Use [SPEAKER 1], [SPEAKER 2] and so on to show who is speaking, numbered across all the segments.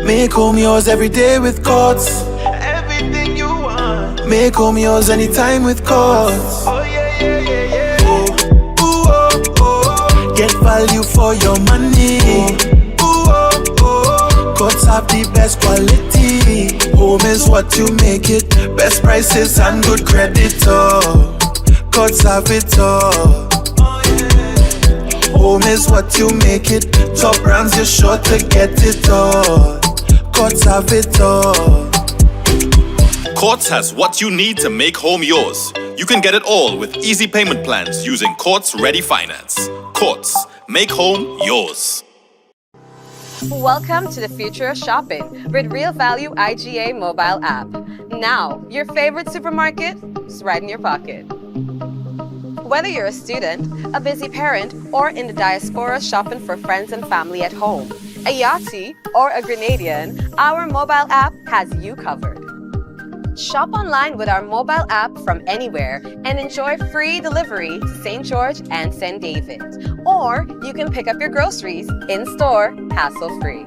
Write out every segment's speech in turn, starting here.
[SPEAKER 1] Make home yours every day with Courts. Everything you want. Make home yours anytime with Courts. Oh yeah, yeah, yeah, yeah. Oh, ooh, oh, oh. Get value for your money. Ooh, oh, oh. Courts have the best quality. Home is what you make it. Best prices and good credit. Oh, Courts have it all. Home is what you make it. Top brands, you're sure to get it all. Courts have it all.
[SPEAKER 2] Courts has what you need to make home yours. You can get it all with easy payment plans using Courts Ready Finance. Courts, make home yours.
[SPEAKER 3] Welcome to the future of shopping with Real Value IGA mobile app. Now, your favorite supermarket is right in your pocket. Whether you're a student, a busy parent, or in the diaspora shopping for friends and family at home, a Yachty or a Grenadian, our mobile app has you covered. Shop online with our mobile app from anywhere and enjoy free delivery to St. George and St. David. Or you can pick up your groceries in-store, hassle-free.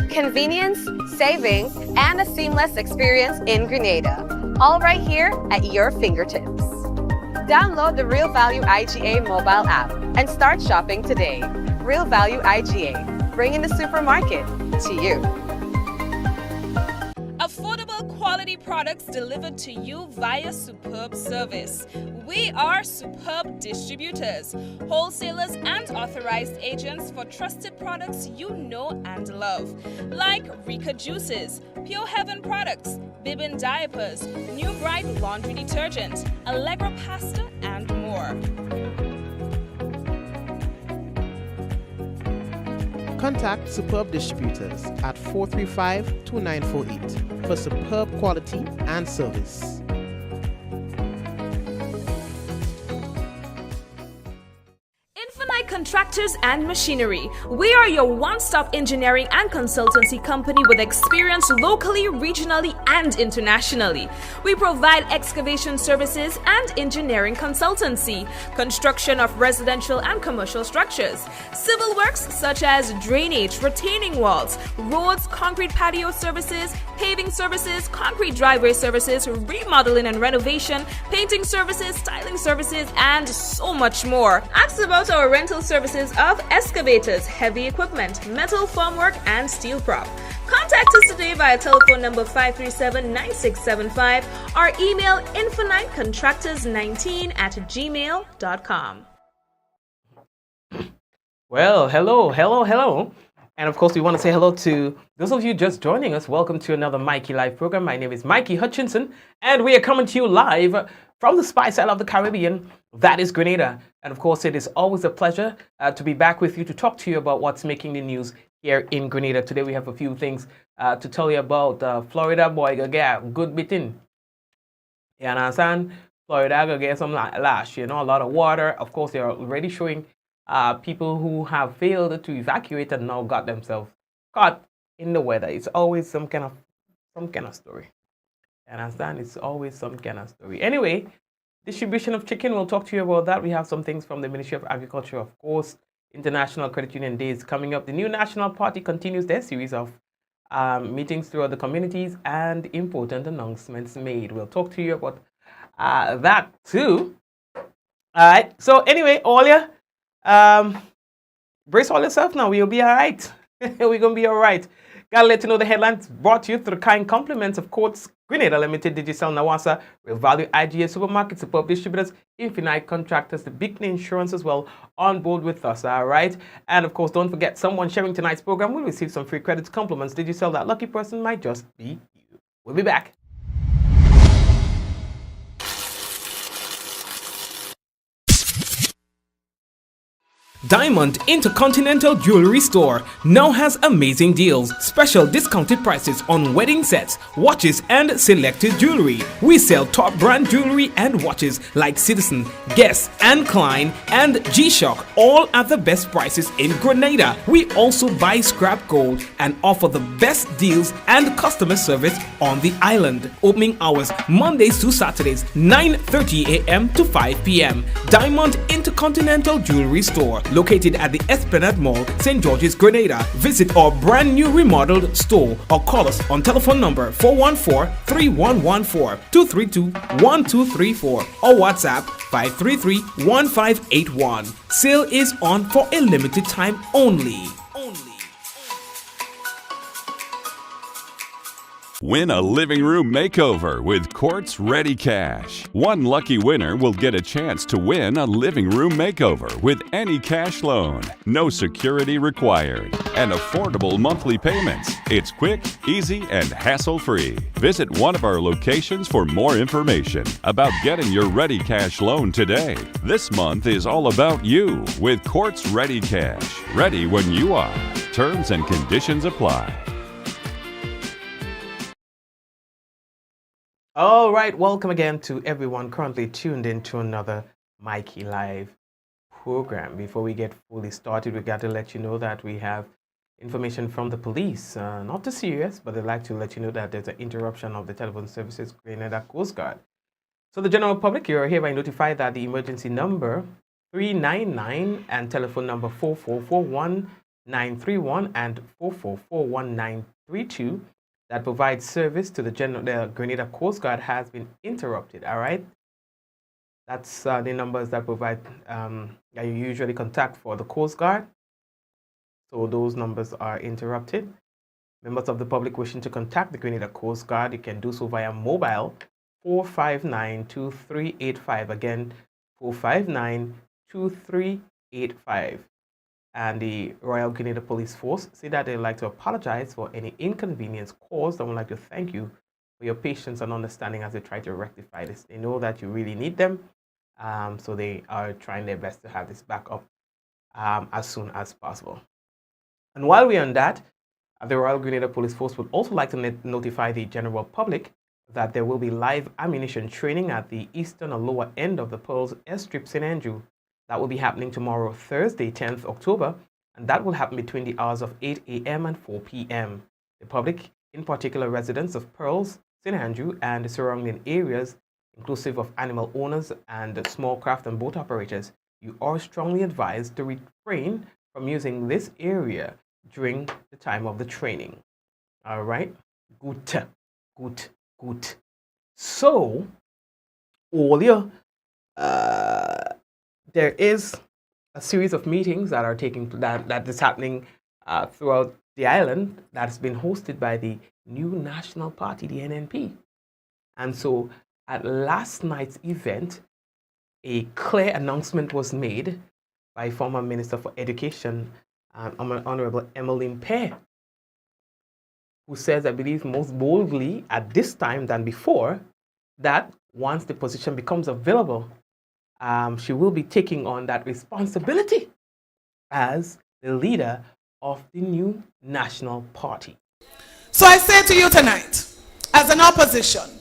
[SPEAKER 3] Convenience, savings, and a seamless experience in Grenada. All right here at your fingertips. Download the Real Value IGA mobile app and start shopping today. Real Value IGA, bringing the supermarket to you.
[SPEAKER 4] Affordable quality products delivered to you via superb service. We are Superb Distributors, wholesalers and authorized agents for trusted products you know and love, like Rika Juices, Pure Heaven products, Bibbin diapers, New Bright laundry detergent, Allegra pasta, and more.
[SPEAKER 5] Contact Superb Distributors at 435-2948 for superb quality and service.
[SPEAKER 4] Contractors and Machinery. We are your one-stop engineering and consultancy company with experience locally, regionally, and internationally. We provide excavation services and engineering consultancy, construction of residential and commercial structures, civil works such as drainage, retaining walls, roads, concrete patio services, paving services, concrete driveway services, remodeling and renovation, painting services, styling services, and so much more. Ask about our rental services of excavators, heavy equipment, metal formwork, and steel prop. Contact us today via telephone number 537-9675 or email infinitecontractors19@gmail.com.
[SPEAKER 6] Well, hello. And of course, we want to say hello to those of you just joining us. Welcome to another Mikey Live program. My name is Mikey Hutchinson, and we are coming to you live from the Spice Isle of the Caribbean, that is Grenada. And of course, it is always a pleasure to be back with you to talk to you about what's making the news here in Grenada. Today, we have a few things to tell you about. Florida boy go get good bit in. You understand? Florida go get some lash, a lot of water. Of course, they are already showing people who have failed to evacuate and now got themselves caught in the weather. It's always some kind of story. You understand? It's always some kind of story. Anyway, distribution of chicken, we'll talk to you about that. We have some things from the Ministry of Agriculture, of course. International Credit Union Day is coming up. The new National Party continues their series of meetings throughout the communities and important announcements made. We'll talk to you about that too. All right. So anyway, all you brace all yourself now. We'll be all right. We're going to be all right. Gotta let you know the headlines brought to you through the kind compliments of Courts Grenada Limited, Digicel Nawasa, Real Value IGA Supermarket, Superb Distributors, Infinite Contractors, the Big Insurance as well, on board with us, all right? And of course, don't forget, someone sharing tonight's program will receive some free credits, compliments. Digicel, that lucky person might just be you. We'll be back. Diamond Intercontinental Jewelry Store now has amazing deals, special discounted prices on wedding sets, watches, and selected jewelry. We sell top brand jewelry and watches like Citizen, Guess, and Klein, and G-Shock, all at the best prices in Grenada. We also buy scrap gold and offer the best deals and customer service on the island. Opening hours Mondays to Saturdays, 9:30 a.m. to 5 p.m. Diamond Intercontinental Jewelry Store,
[SPEAKER 7] located at the Esplanade Mall, St. George's, Grenada. Visit our brand new remodeled store or call us on telephone number 414-3114, 232-1234 or WhatsApp 533-1581. Sale is on for a limited time only.
[SPEAKER 8] Win a living room makeover with Quartz Ready Cash. One lucky winner will get a chance to win a living room makeover with any cash loan. No security required. And affordable monthly payments. It's quick, easy, and hassle-free. Visit one of our locations for more information about getting your Ready Cash loan today. This month is all about you with Quartz Ready Cash. Ready when you are. Terms and conditions apply.
[SPEAKER 6] All right, welcome again to everyone currently tuned in to another Mikey Live program. Before we get fully started, we got to let you know that we have information from the police. Not too serious, but they'd like to let you know that there's an interruption of the telephone services Grenada Coast Guard. So the general public, you are hereby notified that the emergency number 399 and telephone number 4441931 and 4441932 that provides service to the Grenada Coast Guard has been interrupted. All right, that's the numbers that provide that you usually contact for the Coast Guard. So those numbers are interrupted. Members of the public wishing to contact the Grenada Coast Guard, you can do so via mobile 459-2385. Again, 459-2385. And the Royal Grenada Police Force say that they'd like to apologize for any inconvenience caused and would like to thank you for your patience and understanding as they try to rectify this. They know that you really need them, so they are trying their best to have this back up as soon as possible. And while we're on that, the Royal Grenada Police Force would also like to notify the general public that there will be live ammunition training at the eastern or lower end of the Pearls Airstrip St. Andrew. That will be happening tomorrow, Thursday, 10th October, and that will happen between the hours of 8 a.m. and 4 p.m. The public, in particular residents of Pearls, St. Andrew, and the surrounding areas, inclusive of animal owners and small craft and boat operators, you are strongly advised to refrain from using this area during the time of the training. All right? Good. So, earlier, there is a series of meetings that are that is happening throughout the island that has been hosted by the new National Party, the NNP. And so at last night's event, a clear announcement was made by former Minister for Education, Honorable Emmeline Pear, who says, I believe most boldly at this time than before, that once the position becomes available, she will be taking on that responsibility as the leader of the new National Party.
[SPEAKER 9] So I say to you tonight, as an opposition,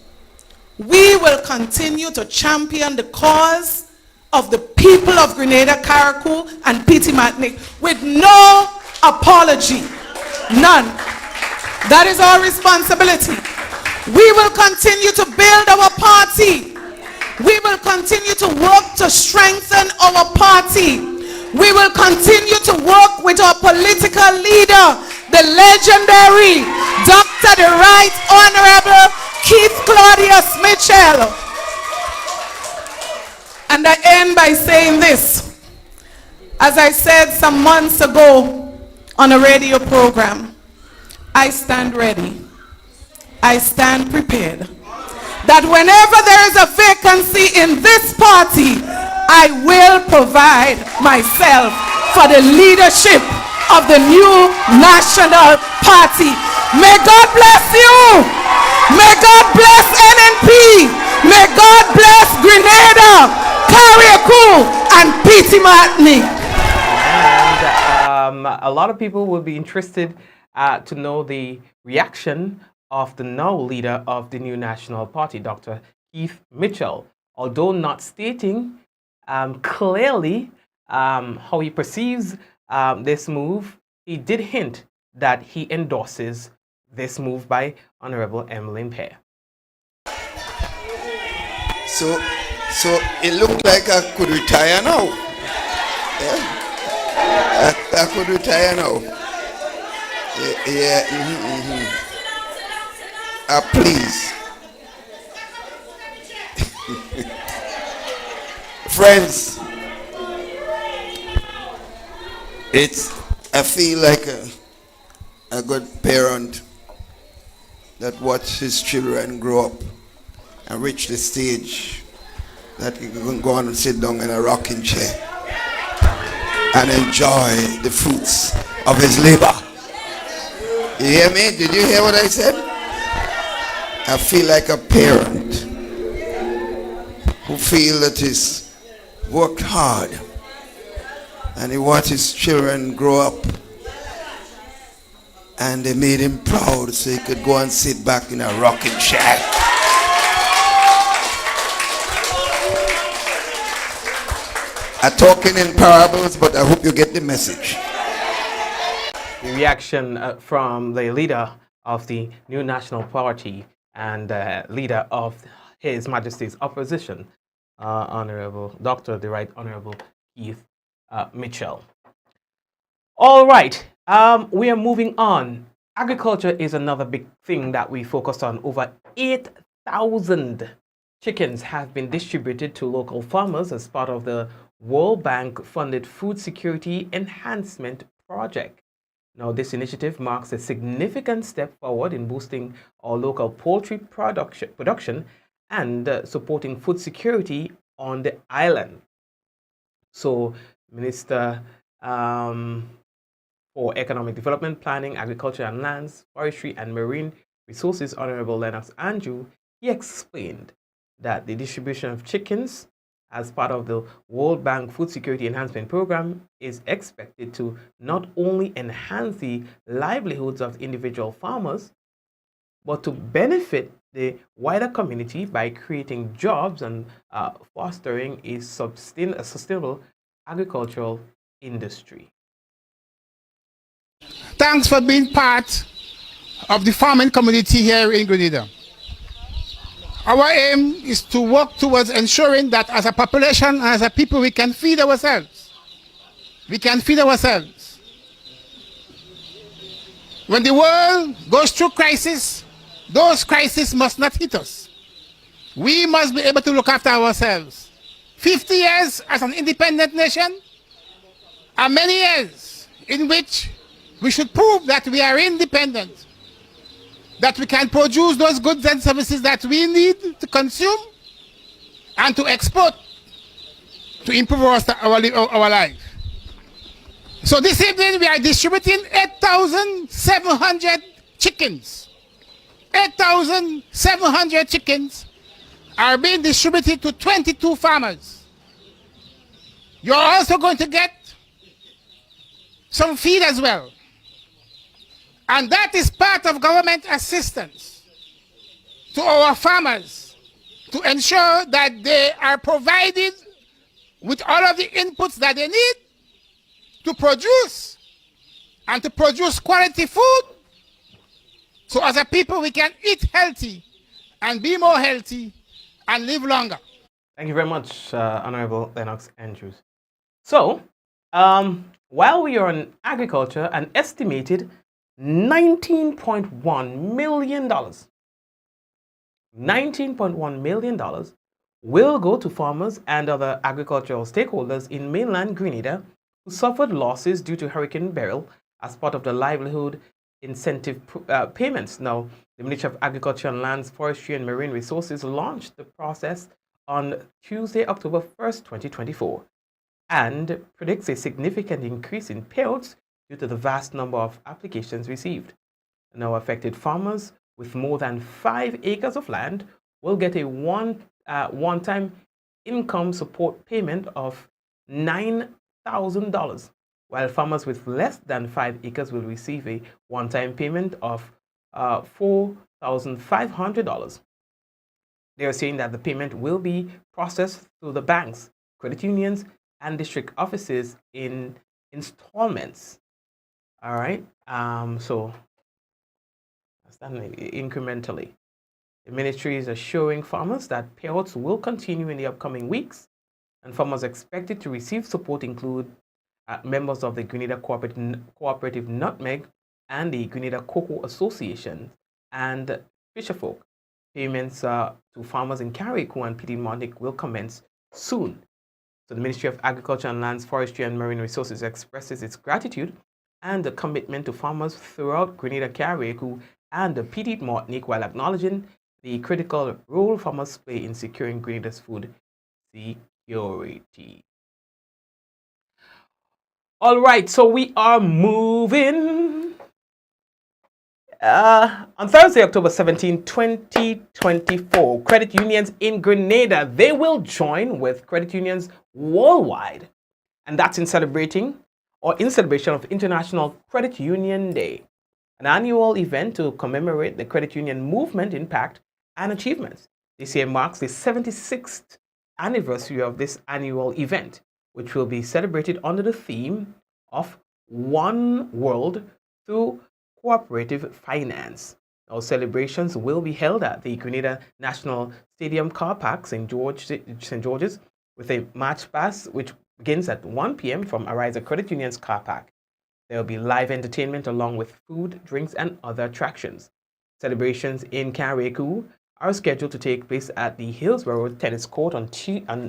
[SPEAKER 9] we will continue to champion the cause of the people of Grenada, Carriacou, and Petit Martinique with no apology, none. That is our responsibility. We will continue to build our party. We will continue to work to strengthen our party. We will continue to work with our political leader, the legendary Dr. the Right Honorable Keith Claudius Mitchell. And I end by saying this. As I said some months ago on a radio program, I stand ready. I stand prepared. That whenever there is a vacancy in this party, I will provide myself for the leadership of the new National Party. May God bless you. May God bless NNP. May God bless Grenada, Carriacou, and Petit Martinique.
[SPEAKER 6] And a lot of people will be interested to know the reaction of the now leader of the new National Party, Dr. Keith Mitchell. Although not stating clearly how he perceives this move, he did hint that he endorses this move by Honorable Emmeline Pear.
[SPEAKER 10] So it looked like I could retire now. Yeah. I could retire now. Yeah. Please. Friends, I feel like a good parent that watch his children grow up and reach the stage that he can go on and sit down in a rocking chair and enjoy the fruits of his labor. You hear me? Did you hear what I said? I feel like a parent who feel that he's worked hard and he watched his children grow up and they made him proud so he could go and sit back in a rocking chair. I'm talking in parables, but I hope you get the message.
[SPEAKER 6] The reaction from the leader of the New National Party and leader of His Majesty's Opposition, Honorable Dr. the Right Honorable Keith Mitchell. All right, we are moving on. Agriculture is another big thing that we focused on. Over 8,000 chickens have been distributed to local farmers as part of the World Bank funded Food Security Enhancement Project. Now, this initiative marks a significant step forward in boosting our local poultry production and supporting food security on the island. So, Minister for Economic Development, Planning, Agriculture and Lands, Forestry and Marine Resources, Honorable Lennox Andrew, he explained that the distribution of chickens as part of the World Bank Food Security Enhancement Program is expected to not only enhance the livelihoods of individual farmers, but to benefit the wider community by creating jobs and fostering a sustainable agricultural industry.
[SPEAKER 11] Thanks for being part of the farming community here in Grenada. Our aim is to work towards ensuring that as a population and as a people we can feed ourselves. We can feed ourselves. When the world goes through crisis, those crises must not hit us. We must be able to look after ourselves. 50 years as an independent nation are many years in which we should prove that we are independent, that we can produce those goods and services that we need to consume and to export to improve our life. So this evening we are distributing 8,700 chickens. 8,700 chickens are being distributed to 22 farmers. You're also going to get some feed as well. And that is part of government assistance to our farmers to ensure that they are provided with all of the inputs that they need to produce and to produce quality food. So as a people, we can eat healthy and be more healthy and live longer.
[SPEAKER 6] Thank you very much, Honorable Lennox Andrews. So, while we are on agriculture, an estimated $19.1 million will go to farmers and other agricultural stakeholders in mainland Grenada who suffered losses due to Hurricane Beryl as part of the livelihood incentive payments. Now, the Ministry of Agriculture and Lands, Forestry and Marine Resources launched the process on Tuesday, October 1st, 2024, and predicts a significant increase in payouts due to the vast number of applications received. Now, affected farmers with more than 5 acres of land will get a one-time income support payment of $9,000, while farmers with less than 5 acres will receive a one-time payment of $4,500. They are saying that the payment will be processed through the banks, credit unions, and district offices in installments. All right, so that's done incrementally. The ministry is assuring farmers that payouts will continue in the upcoming weeks, and farmers expected to receive support include members of the Grenada Cooperative Nutmeg and the Grenada Cocoa Association and Fisherfolk. Payments to farmers in Carriacou and Petit Martinique will commence soon. So the Ministry of Agriculture and Lands, Forestry and Marine Resources expresses its gratitude and the commitment to farmers throughout Grenada, Carriacou, and the Petit Martinique while acknowledging the critical role farmers play in securing Grenada's food security. All right, so we are moving. On Thursday, October 17, 2024, credit unions in Grenada, they will join with credit unions worldwide. And that's in celebration of International Credit Union Day, an annual event to commemorate the credit union movement impact and achievements. This year marks the 76th anniversary of this annual event, which will be celebrated under the theme of One World through Cooperative Finance. Our celebrations will be held at the Grenada National Stadium car park, St. George's, with a match pass which begins at 1 p.m. from Ariza Credit Union's car park. There will be live entertainment along with food, drinks, and other attractions. Celebrations in Carriacou are scheduled to take place at the Hillsborough Tennis Court on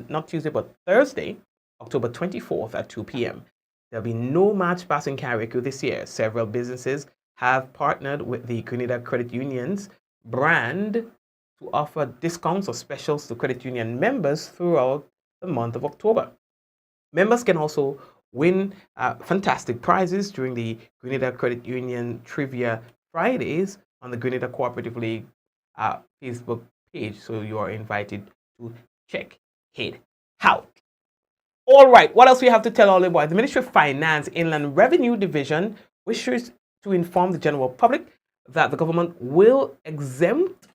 [SPEAKER 6] not Tuesday but Thursday, October 24th at 2 p.m. There will be no match pass in Carriacou this year. Several businesses have partnered with the Grenada Credit Union's brand to offer discounts or specials to credit union members throughout the month of October. Members can also win fantastic prizes during the Grenada Credit Union Trivia Fridays on the Grenada Cooperative League Facebook page. So you are invited to check it out. All right, what else we have to tell all about? The Ministry of Finance Inland Revenue Division wishes to inform the general public that the government will exempt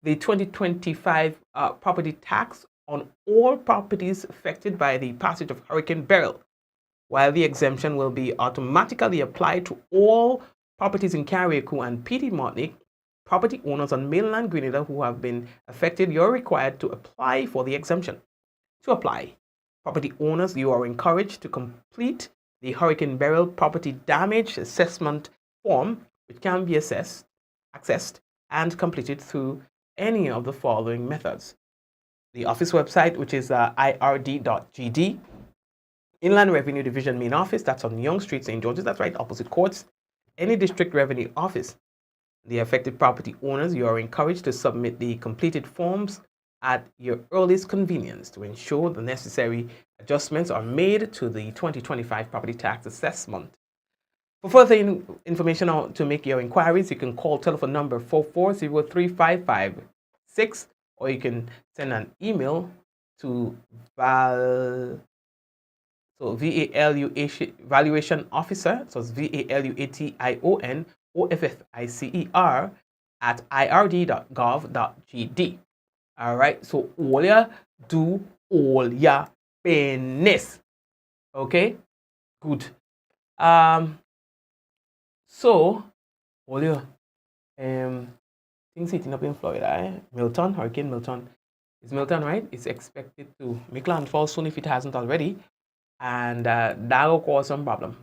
[SPEAKER 6] the 2025 property tax on all properties affected by the passage of Hurricane Beryl. While the exemption will be automatically applied to all properties in Carriacou and Petit Martinique, property owners on mainland Grenada who have been affected, you're required to apply for the exemption. To apply, property owners, you are encouraged to complete the Hurricane Beryl property damage assessment form, which can be accessed and completed through any of the following methods. The office website, which is ird.gd, Inland Revenue Division main office, that's on Young Street, St. George's, that's right opposite courts, any district revenue office. The affected property owners, you are encouraged to submit the completed forms at your earliest convenience to ensure the necessary adjustments are made to the 2025 property tax assessment. For further information or to make your inquiries, you can call telephone number 4403556, or you can send an email to valuation officer, so it's valuation officer at ird.gov.gd. All right, so all ya do all ya business. Okay, good. So all ya things hitting up in Florida. Milton, Hurricane Milton. It's Milton, right? It's expected to make landfall soon if it hasn't already, and that will cause some problems.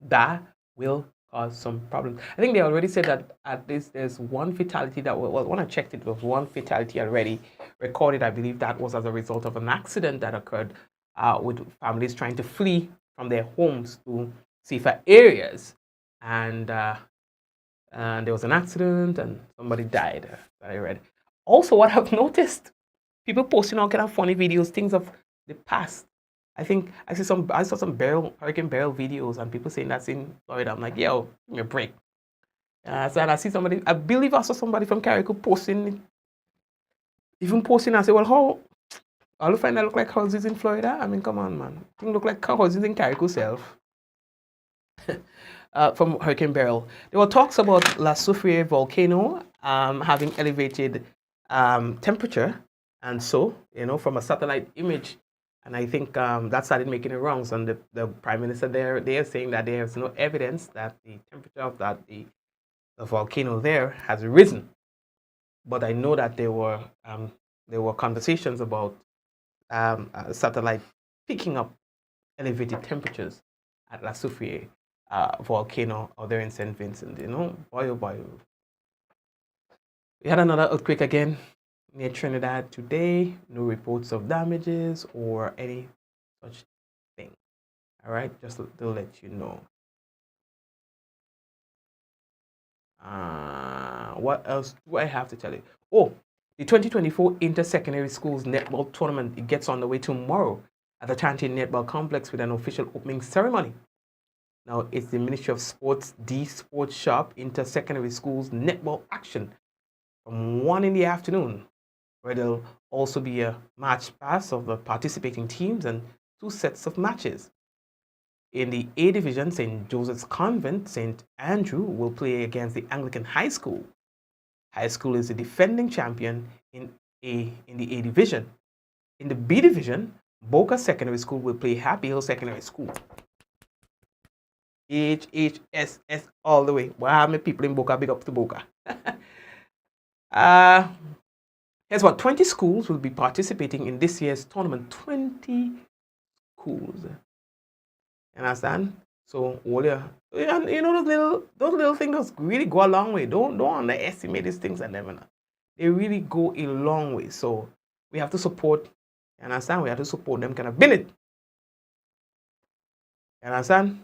[SPEAKER 6] That will cause some problems. I think they already said that at least there's one fatality that, well, when I checked it, there was one fatality already recorded. I believe that was as a result of an accident that occurred with families trying to flee from their homes to safer areas. And there was an accident and somebody died, that I read. Also, what I've noticed, people posting all kind of funny videos, things of the past. I think I saw some Hurricane Beryl videos and people saying that's in Florida. I'm like, yo, give me a break. So and I see somebody, I believe I saw somebody from Carriacou posting, I say, well, how all you find that look like houses in Florida? I mean, come on, man. Things look like houses in Carriacou self. From Hurricane Beryl. There were talks about La Soufriere volcano having elevated temperature, and so, from a satellite image. And I think that started making it wrong. So the Prime Minister there, they are saying that there's no evidence that the temperature of the volcano there has risen. But I know that there were conversations about satellite picking up elevated temperatures at La Soufriere volcano out there in St. Vincent. You know, boy oh boy. We had another earthquake again near Trinidad today. No reports of damages or any such thing. All right, just to let you know. What else do I have to tell you? Oh, the 2024 Inter-Secondary Schools Netball Tournament, it gets on the way tomorrow at the Tanti Netball Complex with an official opening ceremony. Now, it's the Ministry of Sports D Sports Shop Inter-Secondary Schools Netball Action from 1 in the afternoon, where there'll also be a match pass of the participating teams and 2 sets of matches. In the A Division, St. Joseph's Convent, St. Andrew will play against the Anglican High School. High School is the defending champion in the A Division. In the B Division, Boca Secondary School will play Happy Hill Secondary School. HHSS all the way. Well, how many people in Boca? Big up to Boca. Here's what 20 schools will be participating in this year's tournament. 20 schools. You understand? So, you know, those little things really go a long way. Don't underestimate these things and never know. They really go a long way. So, we have to support. You understand? We have to support them kind of bin it. You understand?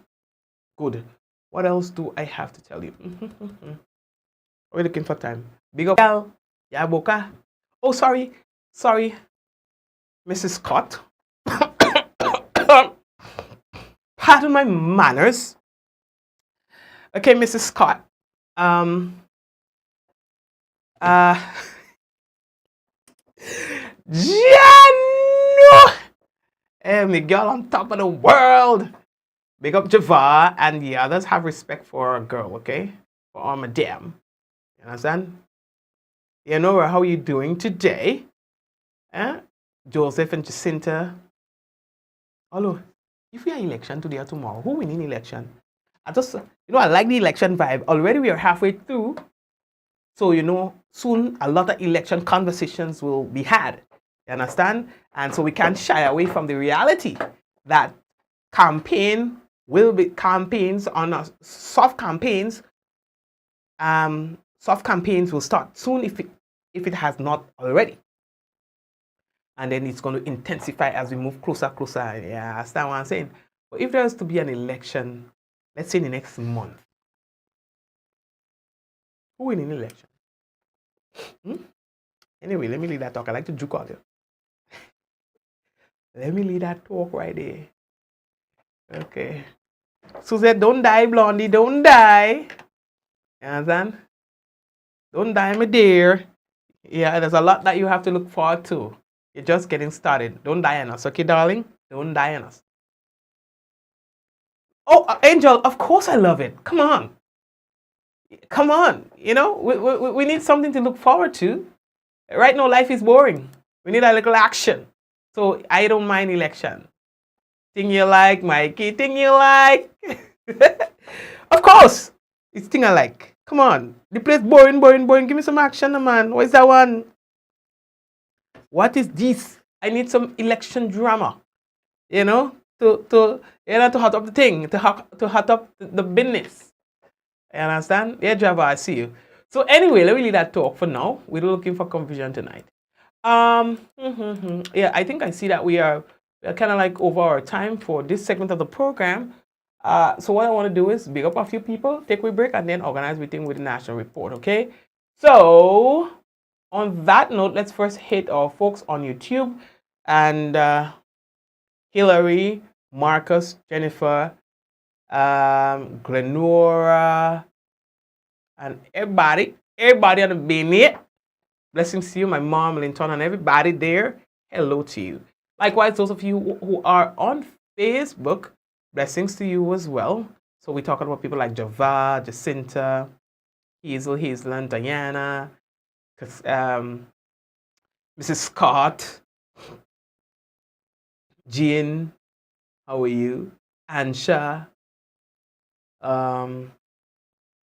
[SPEAKER 6] Good. What else do I have to tell you? Are we looking for time? Big up. Yeah, Boca. Oh, sorry. Mrs. Scott. Pardon my manners. Okay, Mrs. Scott. Jano. Hey, my girl on top of the world. Big up Java and the others. Have respect for our girl, okay? For our madam. You understand? Leonora, how are you doing today? Joseph and Jacinta. Hello. If we are election today or tomorrow, who winning election? I like the election vibe. Already we are halfway through. So, soon a lot of election conversations will be had. You understand? And so we can't shy away from the reality that campaigns on soft campaigns. Soft campaigns will start soon if it has not already. And then it's going to intensify as we move closer. Yeah, that's what I'm saying. But if there is to be an election, let's say in the next month, who win an election? Anyway, let me leave that talk. I like to juke out here. Let me leave that talk right there. Okay. Suzette, don't die, Blondie. Don't die. You understand? Don't die, my dear. Yeah, there's a lot that you have to look forward to. You're just getting started. Don't die on us, okay, darling? Don't die on us. Oh, Angel, of course I love it. Come on. We need something to look forward to. Right now, life is boring. We need a little action. So I don't mind election. Thing you like, Mikey? Thing you like? Of course. It's thing I like. Come on. The place boring. Give me some action, man. What is that one? What is this? I need some election drama. To hot up the thing, to hot up the business. You understand? Yeah, Java, I see you. So anyway, let me leave that talk for now. We're looking for confusion tonight. Yeah, I think I see that we are kind of like over our time for this segment of the program. So what I want to do is big up a few people, take a break, and then organize everything with the national report, okay? So on that note, let's first hit our folks on YouTube and Hillary, Marcus, Jennifer, Glenora, and everybody on the benet. Blessings to you, my mom, Linton, and everybody there. Hello to you. Likewise, those of you who are on Facebook, blessings to you as well. So we're talking about people like Java, Jacinta, Hazel, Diana, Mrs. Scott, Jean, how are you? Ansha,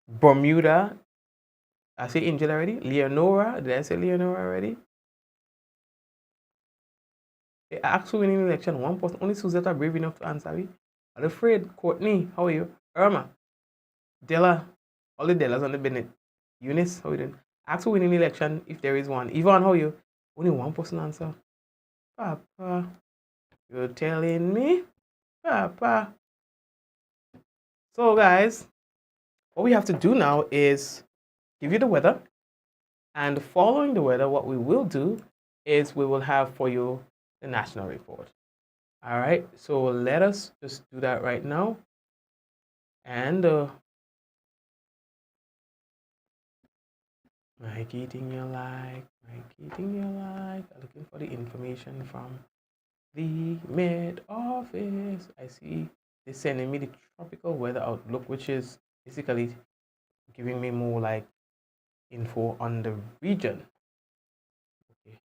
[SPEAKER 6] Bermuda. I say Angel already. Leonora. Did I say Leonora already? They asked who winning the election. One person, only Suzette are brave enough to answer me. I'm afraid. Courtney, how are you? Irma, Della, all the Dellas on the Bennett. Eunice, how are you doing? Ask who winning the election if there is one. Yvonne, how are you? Only one person answer. Papa, you're telling me? Papa. So, guys, what we have to do now is give you the weather. And following the weather, what we will do is we will have for you the national report. All right, so let us just do that right now. And Mikey, thing you like, Mikey, thing you like. I'm looking for the information from the Met Office. I see they're sending me the tropical weather outlook, which is basically giving me more like info on the region. Okay.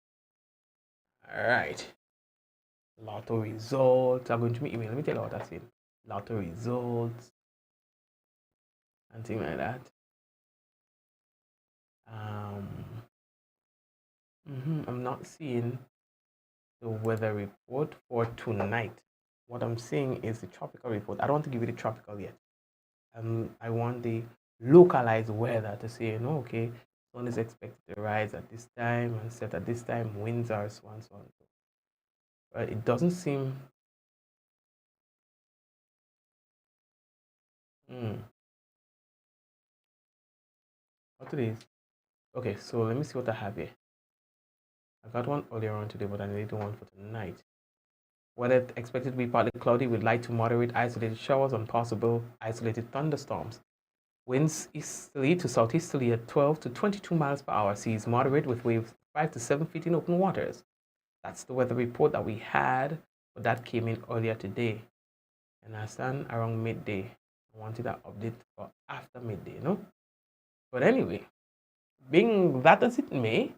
[SPEAKER 6] All right. Lotto results. I'm going to my email. Let me tell you what that's in. Lotto results and things like that. I'm not seeing the weather report for tonight. What I'm seeing is the tropical report. I don't want to give you the tropical yet. I want the localized weather to say, okay, sun is expected to rise at this time and set at this time. Winds are so and so and so. But it doesn't seem. What it is? Okay, so let me see what I have here. I got one earlier on today, but I need one for tonight. Weather expected to be partly cloudy with light to moderate isolated showers and possible isolated thunderstorms. Winds easterly to southeasterly at 12 to 22 miles per hour. Seas moderate with waves 5 to 7 feet in open waters. That's the weather report that we had, but that came in earlier today. And I stand around midday. I wanted that update for after midday, But anyway, being that as it may,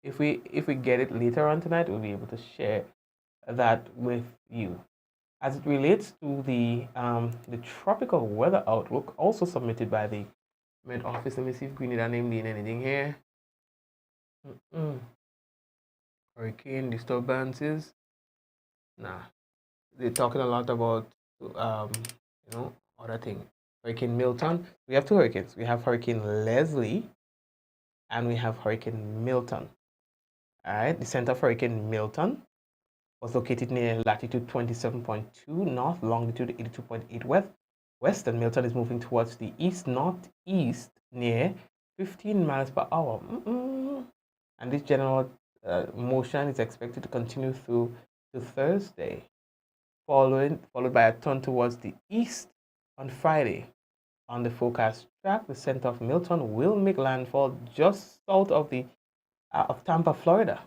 [SPEAKER 6] if we get it later on tonight, we'll be able to share that with you. As it relates to the tropical weather outlook, also submitted by the Met Office. Let me see if we need a name in anything here. Hurricane disturbances. Nah, they're talking a lot about other thing. Hurricane Milton. We have two hurricanes. We have Hurricane Leslie and we have Hurricane Milton. All right, the center of Hurricane Milton was located near latitude 27.2 north, longitude 82.8 west, and Milton is moving towards the east-northeast near 15 miles per hour. And this general motion is expected to continue through to Thursday, followed by a turn towards the east on Friday. On the forecast track, the center of Milton will make landfall just south of the of Tampa, Florida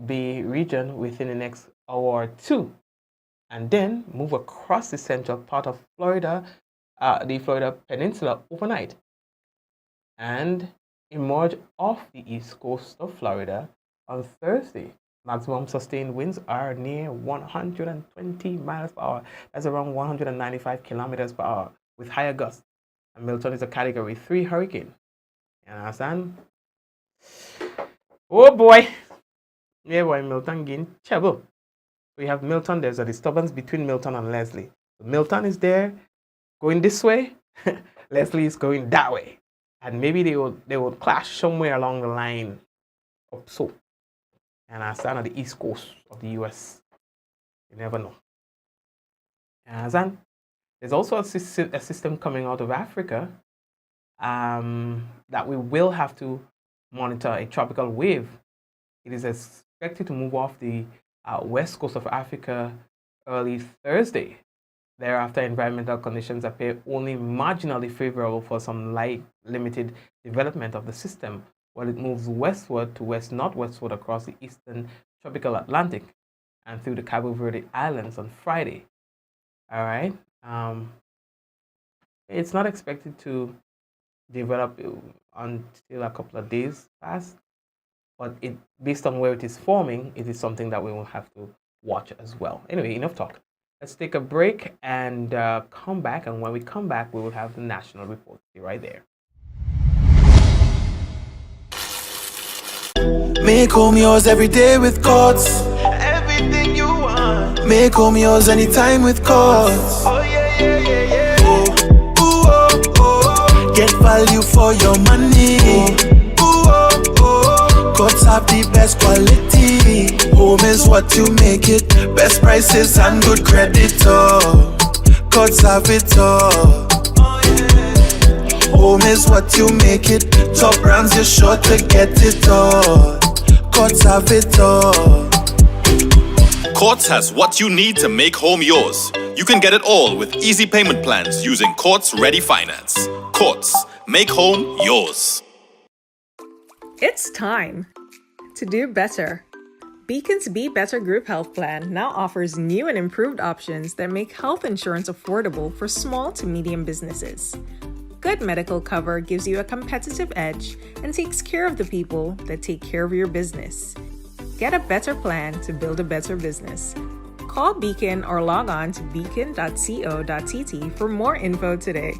[SPEAKER 6] Bay region within the next hour or two, and then move across the central part of Florida, the Florida Peninsula overnight, and emerge off the east coast of Florida on Thursday. Maximum sustained winds are near 120 miles per hour. That's around 195 kilometers per hour with higher gusts. And Milton is a Category 3 hurricane. You understand? Oh boy. Yeah, boy, Milton gained trouble. We have Milton. There's a disturbance between Milton and Leslie. Milton is there going this way. Leslie is going that way. And maybe they will clash somewhere along the line up so. And I stand on the east coast of the US. You never know. And there's also a system coming out of Africa that we will have to monitor, a tropical wave. It is expected to move off the west coast of Africa early Thursday. Thereafter, environmental conditions appear only marginally favorable for some light limited development of the system, while it moves westward to west-northwestward across the eastern tropical Atlantic and through the Cabo Verde Islands on Friday. All right. It's not expected to develop until a couple of days pass, but based on where it is forming, it is something that we will have to watch as well. Anyway, enough talk. Let's take a break and come back. And when we come back, we will have the national report. Be right there.
[SPEAKER 1] Make home yours every day with Courts. Everything you want. Make home yours anytime with Courts. Oh yeah, yeah, yeah, yeah. Oh, ooh, oh, oh. Get value for your money. Ooh, oh, oh. Courts have the best quality. Home is what you make it. Best prices and good credit. Oh, Courts have it all. Home is what you make it. Top brands, you're sure to get it all. Courts have it all.
[SPEAKER 2] Courts has what you need to make home yours. You can get it all with easy payment plans using Courts Ready Finance. Courts, make home yours.
[SPEAKER 4] It's time to do better. Beacon's Be Better Group Health Plan now offers new and improved options that make health insurance affordable for small to medium businesses. Good medical cover gives you a competitive edge and takes care of the people that take care of your business. Get a better plan to build a better business. Call Beacon or log on to beacon.co.tt for more info today.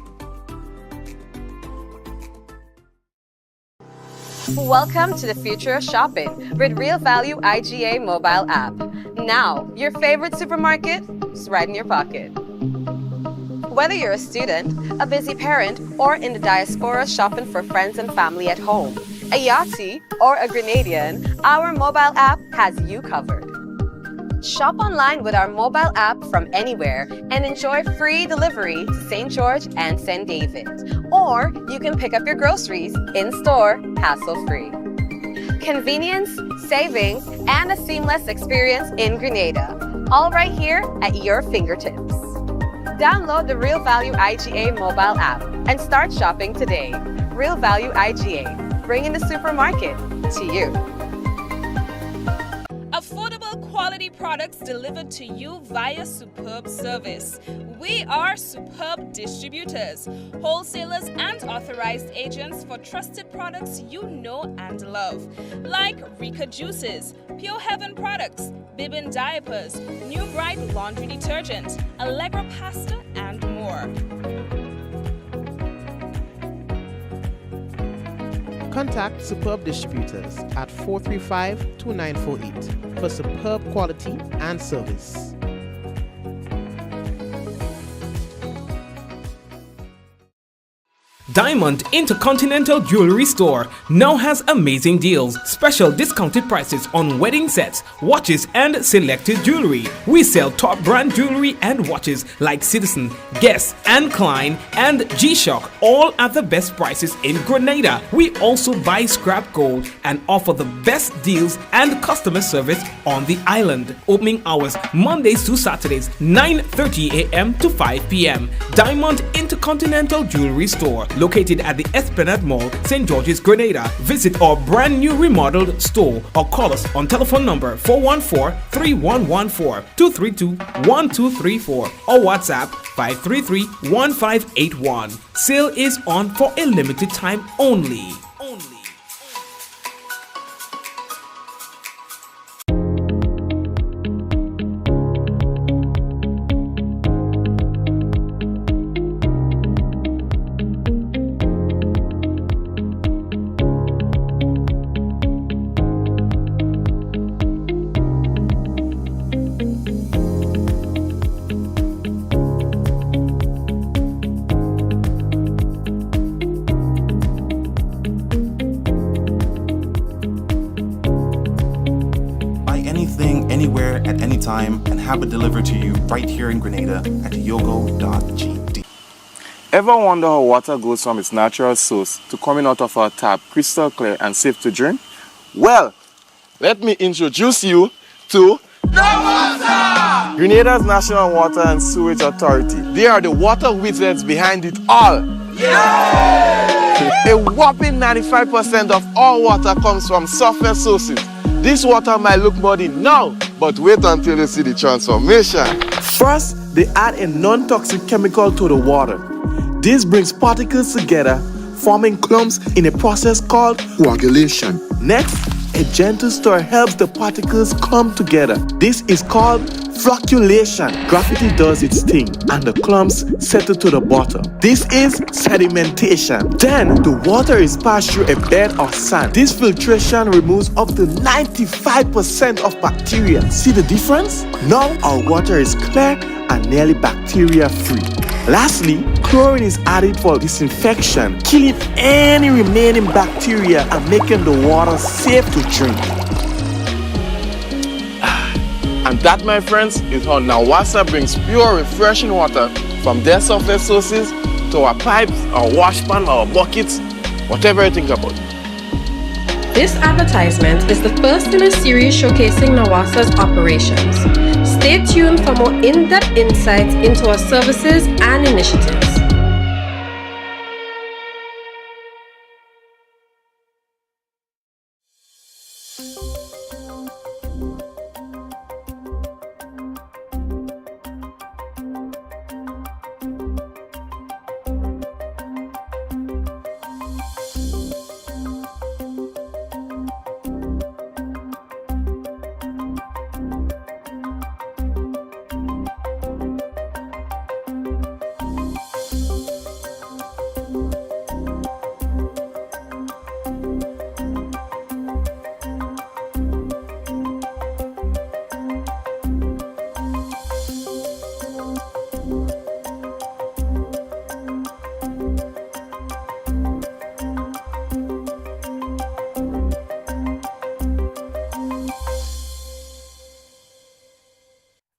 [SPEAKER 3] Welcome to the future of shopping with Real Value IGA mobile app. Now, your favorite supermarket is right in your pocket. Whether you're a student, a busy parent, or in the diaspora shopping for friends and family at home, a Yahtzee, or a Grenadian, our mobile app has you covered. Shop online with our mobile app from anywhere and enjoy free delivery to St. George and St. David. Or you can pick up your groceries in-store, hassle-free. Convenience, savings, and a seamless experience in Grenada. All right here at your fingertips. Download the Real Value IGA mobile app and start shopping today. Real Value IGA, bringing the supermarket to you.
[SPEAKER 4] Affordable quality products delivered to you via superb service. We are Superb Distributors, wholesalers and authorized agents for trusted products you know and love, like Rika Juices, Pure Heaven products, Bibbin diapers, New Bright laundry detergent, Allegra pasta, and more.
[SPEAKER 5] Contact Superb Distributors at 435-2948 for superb quality and service.
[SPEAKER 7] Diamond Intercontinental Jewelry Store now has amazing deals, special discounted prices on wedding sets, watches and selected jewelry. We sell top brand jewelry and watches like Citizen, Guess and Klein and G-Shock, all at the best prices in Grenada. We also buy scrap gold and offer the best deals and customer service on the island. Opening hours Mondays to Saturdays 9:30 a.m. to 5 p.m. Diamond Intercontinental Jewelry Store, located at the Esplanade Mall, St. George's, Grenada. Visit our brand new remodeled store or call us on telephone number 414-3114, 232-1234 or WhatsApp 533-1581. Sale is on for a limited time only.
[SPEAKER 12] Anywhere at any time and have it delivered to you right here in Grenada at yogo.gd.
[SPEAKER 13] Ever wonder how water goes from its natural source to coming out of our tap crystal clear and safe to drink? Well, let me introduce you to Grenada's National Water and Sewage Authority. They are the water wizards behind it all. A whopping 95% of all water comes from surface sources. This water might look muddy now, but wait until you see the transformation. First, they add a non-toxic chemical to the water. This brings particles together, forming clumps in a process called coagulation. Next, a gentle stir helps the particles come together. This is called Flocculation. Graffiti does its thing and the clumps settle to the bottom. This is sedimentation. Then the water is passed through a bed of sand. This filtration removes up to 95% of bacteria. See the difference? Now our water is clear and nearly bacteria free. Lastly, chlorine is added for disinfection, killing any remaining bacteria and making the water safe to drink.
[SPEAKER 14] And that, my friends, is how Nawasa brings pure, refreshing water from their surface sources to our pipes, our washpan, our buckets, whatever you think about.
[SPEAKER 15] This advertisement is the first in a series showcasing Nawasa's operations. Stay tuned for more in-depth insights into our services and initiatives.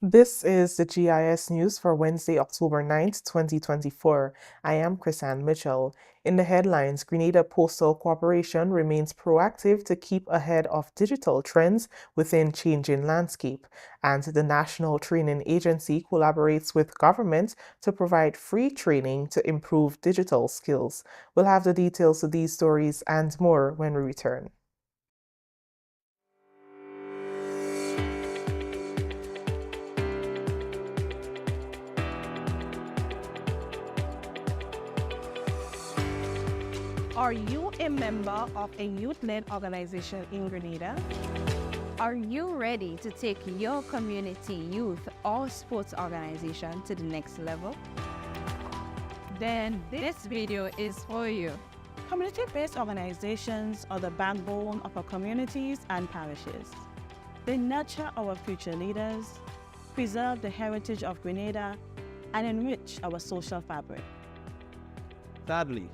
[SPEAKER 16] This is the GIS News for Wednesday, October 9th, 2024. I am Chrisanne Mitchell. In the headlines, Grenada Postal Corporation remains proactive to keep ahead of digital trends within changing landscape, and the National Training Agency collaborates with government to provide free training to improve digital skills. We'll have the details of these stories and more when we return.
[SPEAKER 17] Are you a member of a youth-led organization in Grenada?
[SPEAKER 18] Are you ready to take your community, youth, or sports organization to the next level?
[SPEAKER 17] Then this video is for you. Community-based organizations are the backbone of our communities and parishes. They nurture our future leaders, preserve the heritage of Grenada, and enrich our social fabric.
[SPEAKER 19] Sadly,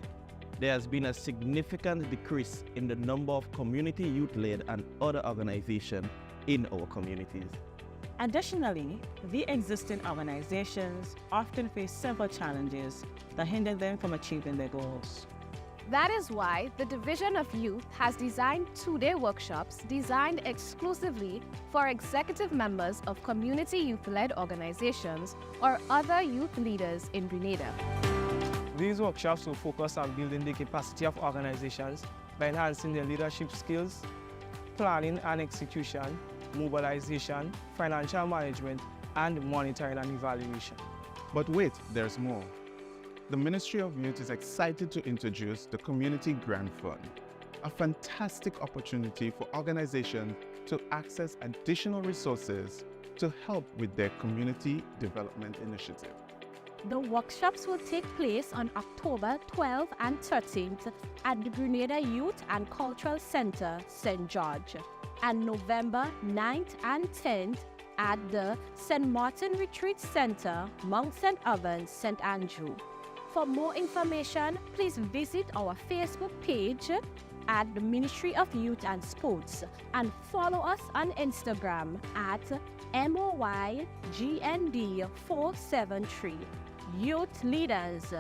[SPEAKER 19] there has been a significant decrease in the number of community youth-led and other organizations in our communities.
[SPEAKER 17] Additionally, the existing organizations often face several challenges that hinder them from achieving their goals.
[SPEAKER 18] That is why the Division of Youth has designed two-day workshops designed exclusively for executive members of community youth-led organizations or other youth leaders in Grenada.
[SPEAKER 20] These workshops will focus on building the capacity of organizations by enhancing their leadership skills, planning and execution, mobilization, financial management, and monitoring and evaluation.
[SPEAKER 12] But wait, there's more. The Ministry of Youth is excited to introduce the Community Grant Fund, a fantastic opportunity for organizations to access additional resources to help with their community development initiative.
[SPEAKER 21] The workshops will take place on October 12th and 13th at the Grenada Youth and Cultural Center, St. George, and November 9th and 10th at the St. Martin Retreat Center, Mount St. Evans, St. Andrew. For more information, please visit our Facebook page at the Ministry of Youth and Sports and follow us on Instagram at MOYGND473. Youth leaders,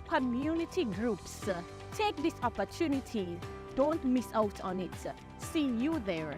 [SPEAKER 21] community groups, take this opportunity. Don't miss out on it. See you there.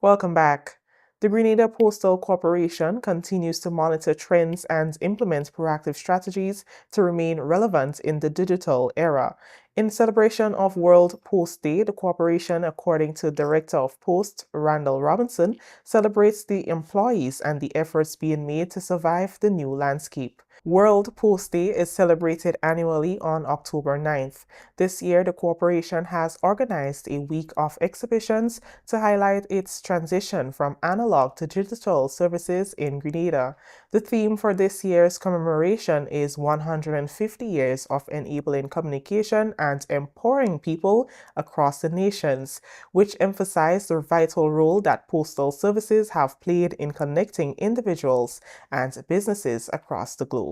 [SPEAKER 16] Welcome back. The Grenada Postal Corporation continues to monitor trends and implement proactive strategies to remain relevant in the digital era. In celebration of World Post Day, the corporation, according to Director of Post Randall Robinson, celebrates the employees and the efforts being made to survive the new landscape. World Post Day is celebrated annually on October 9th. This year, the corporation has organized a week of exhibitions to highlight its transition from analog to digital services in Grenada. The theme for this year's commemoration is 150 years of enabling communication and empowering people across the nations, which emphasized the vital role that postal services have played in connecting individuals and businesses across the globe.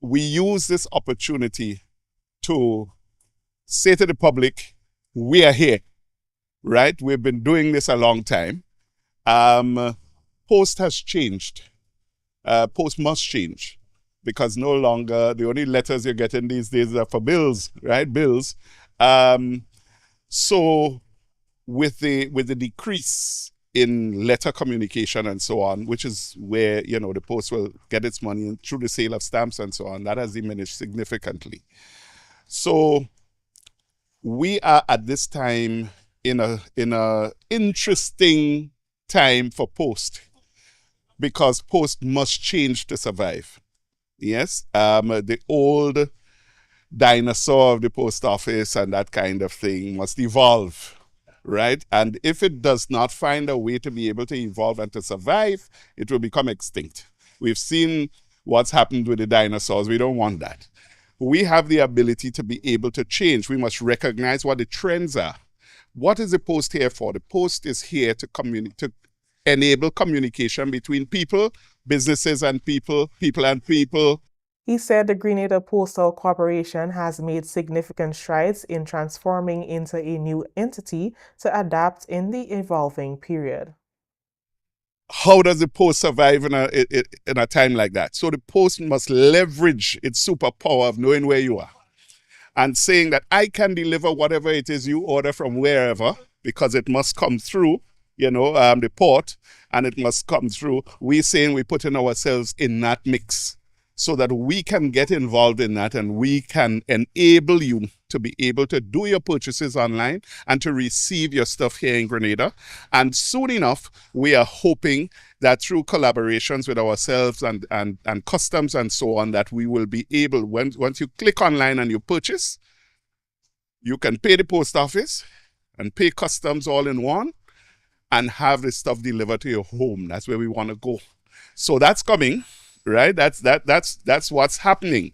[SPEAKER 8] We use this opportunity to say to the public, we are here, right? We've been doing this a long time. Post has changed. Post must change because no longer the only letters you're getting these days are for bills, right? Bills. So with the decrease in letter communication and so on, which is where, you know, the post will get its money through the sale of stamps and so on, that has diminished significantly. So we are at this time in a interesting time for post because post must change to survive. Yes, the old dinosaur of the post office and that kind of thing must evolve. Right? And if it does not find a way to be able to evolve and to survive, it will become extinct. We've seen what's happened with the dinosaurs. We don't want that. We have the ability to be able to change. We must recognize what the trends are. What is the post here for? The post is here to enable communication between people, businesses and people, people and people.
[SPEAKER 16] He said the Grenada Postal Corporation has made significant strides in transforming into a new entity to adapt in the evolving period.
[SPEAKER 8] How does the post survive in a time like that? So the post must leverage its superpower of knowing where you are and saying that I can deliver whatever it is you order from wherever because it must come through, you know, the port, and it must come through. We're saying we're putting ourselves in that mix, so that we can get involved in that and we can enable you to be able to do your purchases online and to receive your stuff here in Grenada. And soon enough, we are hoping that through collaborations with ourselves and customs and so on, that we will be able, once you click online and you purchase, you can pay the post office and pay customs all in one and have the stuff delivered to your home. That's where we want to go. So that's coming. Right? That's what's happening.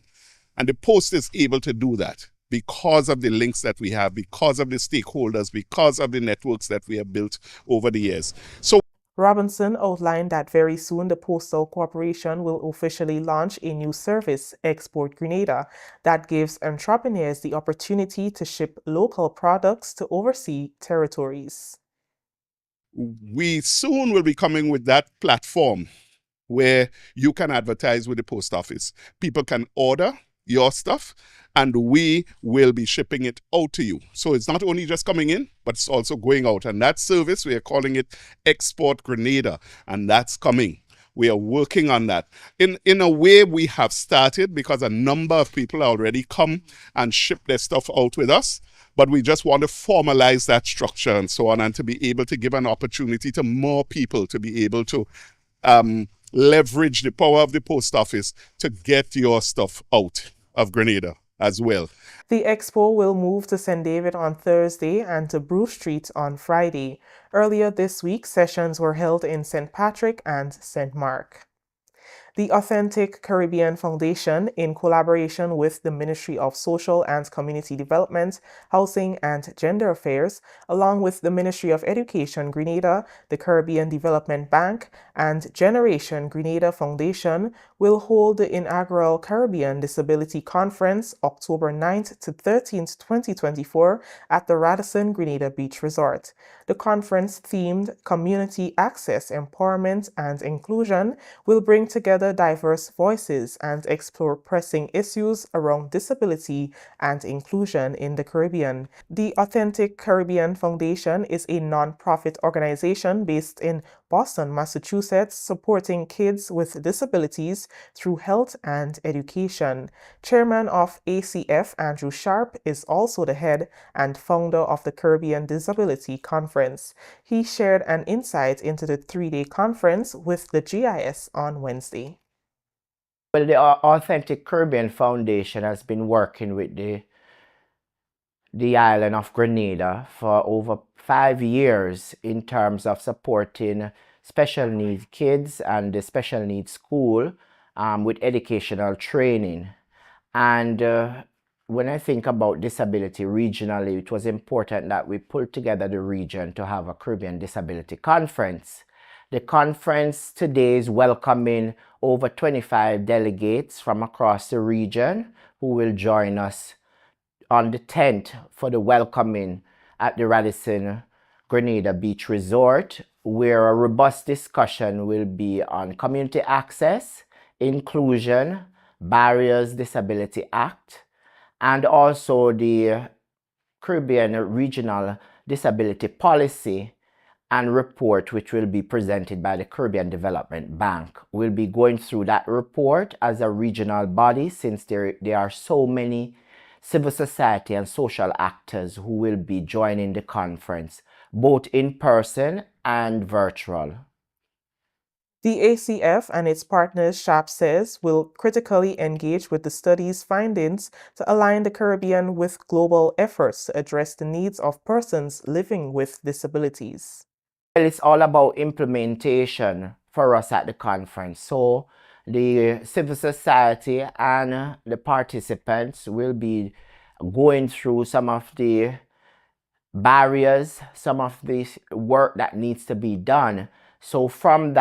[SPEAKER 8] And the post is able to do that because of the links that we have, because of the stakeholders, because of the networks that we have built over the years. So
[SPEAKER 16] Robinson outlined that very soon the Postal Corporation will officially launch a new service, Export Grenada, that gives entrepreneurs the opportunity to ship local products to overseas territories.
[SPEAKER 8] We soon will be coming with that platform where you can advertise with the post office. People can order your stuff and we will be shipping it out to you. So it's not only just coming in, but it's also going out. And that service, we are calling it Export Grenada, and that's coming. We are working on that. In a way, we have started because a number of people already come and ship their stuff out with us. But we just want to formalize that structure and so on, and to be able to give an opportunity to more people to be able to leverage the power of the post office to get your stuff out of Grenada as well.
[SPEAKER 16] The expo will move to St. David on Thursday and to Bruce Street on Friday. Earlier this week, sessions were held in St. Patrick and St. Mark. The Authentic Caribbean Foundation, in collaboration with the Ministry of Social and Community Development, Housing and Gender Affairs, along with the Ministry of Education Grenada, the Caribbean Development Bank, and Generation Grenada Foundation, will hold the inaugural Caribbean Disability Conference October 9th to 13th, 2024 at the Radisson Grenada Beach Resort. The conference, themed Community Access, Empowerment and Inclusion, will bring together diverse voices and explore pressing issues around disability and inclusion in the Caribbean. The Authentic Caribbean Foundation is a non-profit organization based in Boston, Massachusetts, supporting kids with disabilities through health and education. Chairman of ACF, Andrew Sharp, is also the head and founder of the Caribbean Disability Conference. He shared an insight into the three-day conference with the GIS on Wednesday.
[SPEAKER 9] Well, the Authentic Caribbean Foundation has been working with the island of Grenada for over 5 years in terms of supporting special needs kids and the special needs school with educational training. And when I think about disability regionally, it was important that we pulled together the region to have a Caribbean Disability Conference. The conference today is welcoming over 25 delegates from across the region who will join us on the 10th for the welcoming at the Radisson Grenada Beach Resort, where a robust discussion will be on community access, inclusion, barriers, Disability Act, and also the Caribbean Regional Disability Policy and report, which will be presented by the Caribbean Development Bank. We'll be going through that report as a regional body, since there are so many civil society and social actors who will be joining the conference, both in person and virtual.
[SPEAKER 16] The ACF and its partners, SHAP says, will critically engage with the study's findings to align the Caribbean with global efforts to address the needs of persons living with disabilities.
[SPEAKER 9] Well, it's all about implementation for us at the conference. So the civil society and the participants will be going through some of the barriers, some of the work that needs to be done. So from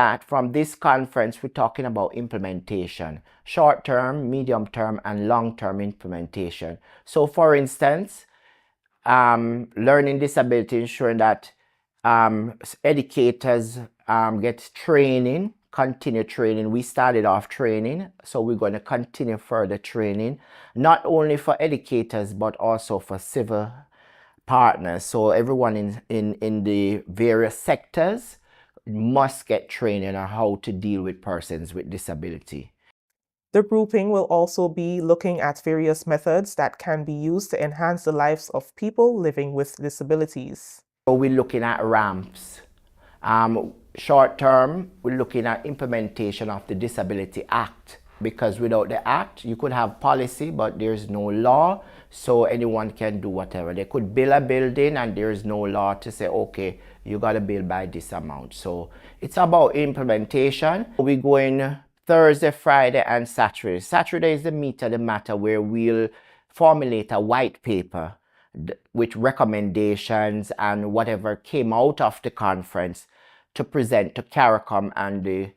[SPEAKER 9] this conference, we're talking about implementation, short-term, medium-term, and long-term implementation. So for instance, learning disability, ensuring that educators get training, continue training. We started off training, so we're going to continue further training, not only for educators, but also for civil partners. So everyone in the various sectors must get training on how to deal with persons with disability.
[SPEAKER 16] The grouping will also be looking at various methods that can be used to enhance the lives of people living with disabilities.
[SPEAKER 9] So we're looking at ramps. Short term, we're looking at implementation of the Disability Act, because without the act, you could have policy, but there's no law, so anyone can do whatever. They could build a building and there's no law to say, okay, you got to build by this amount. So it's about implementation. We're going Thursday, Friday, and Saturday. Saturday is the meat of the matter, where we'll formulate a white paper with recommendations and whatever came out of the conference to present to CARICOM and the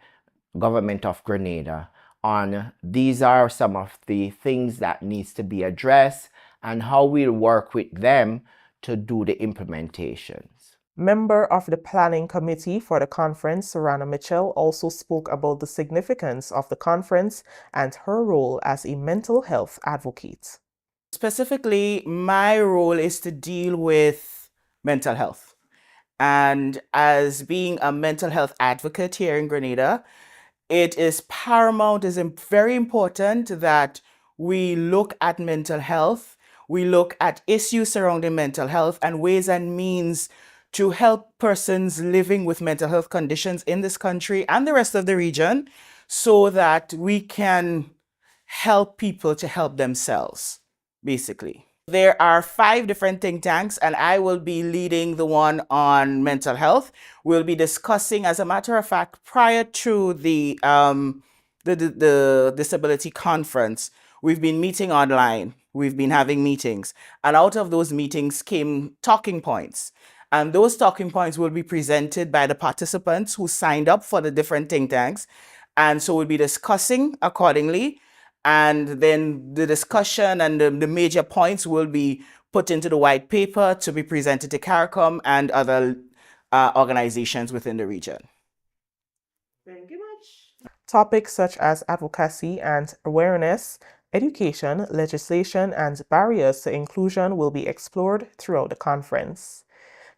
[SPEAKER 9] government of Grenada on these are some of the things that needs to be addressed and how we'll work with them to do the implementations.
[SPEAKER 16] Member of the planning committee for the conference, Sarana Mitchell, also spoke about the significance of the conference and her role as a mental health advocate.
[SPEAKER 22] Specifically, my role is to deal with mental health. And as being a mental health advocate here in Grenada, it is paramount, is very important that we look at mental health, we look at issues surrounding mental health and ways and means to help persons living with mental health conditions in this country and the rest of the region, so that we can help people to help themselves, basically. There are 5 different think tanks, and I will be leading the one on mental health. We'll be discussing, as a matter of fact, prior to the disability conference, we've been meeting online. We've been having meetings, and out of those meetings came talking points. And those talking points will be presented by the participants who signed up for the different think tanks. And so we'll be discussing accordingly. And then the discussion and the major points will be put into the white paper to be presented to CARICOM and other organizations within the region.
[SPEAKER 16] Thank you much. Topics such as advocacy and awareness, education, legislation, and barriers to inclusion will be explored throughout the conference.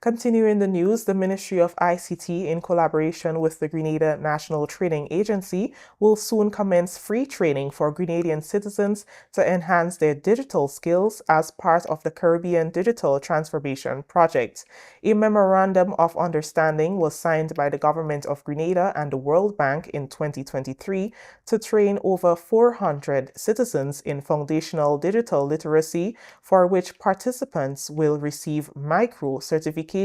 [SPEAKER 16] Continuing the news, the Ministry of ICT, in collaboration with the Grenada National Training Agency, will soon commence free training for Grenadian citizens to enhance their digital skills as part of the Caribbean Digital Transformation Project. A memorandum of understanding was signed by the Government of Grenada and the World Bank in 2023 to train over 400 citizens in foundational digital literacy, for which participants will receive micro certification.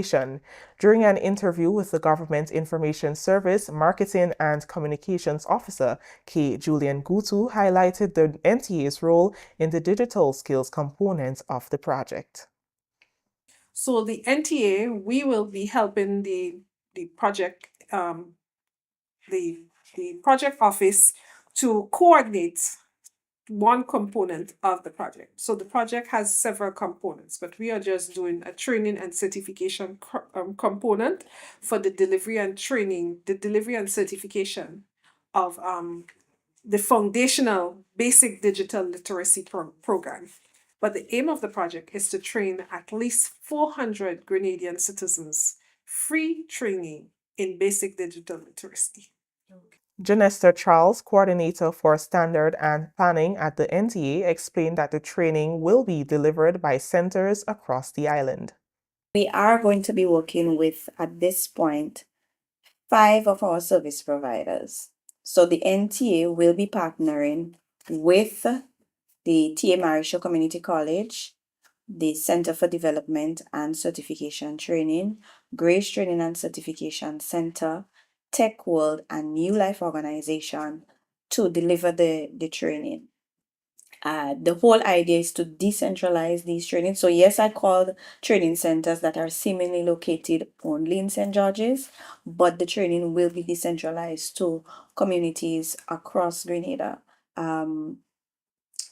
[SPEAKER 16] During an interview with the Government Information Service Marketing and Communications Officer, K. Julian Gutu highlighted the NTA's role in the digital skills component of the project.
[SPEAKER 10] So the NTA, we will be helping the project, the project office to coordinate one component of the project. So the project has several components, but we are just doing a training and certification component for the delivery and training, the delivery and certification of the foundational basic digital literacy program. But the aim of the project is to train at least 400 Grenadian citizens, free training in basic digital literacy.
[SPEAKER 16] Janester Charles, coordinator for standard and planning at the NTA, explained that the training will be delivered by centers across the island.
[SPEAKER 11] We are going to be working with, at this point, 5 of our service providers. So the NTA will be partnering with the T.A. Marisha Community College, the Center for Development and Certification Training, Grace Training and Certification Center, Tech World, and New Life Organization to deliver the training. The whole idea is to decentralize these trainings. So yes, I called training centers that are seemingly located only in St. George's, but the training will be decentralized to communities across Grenada,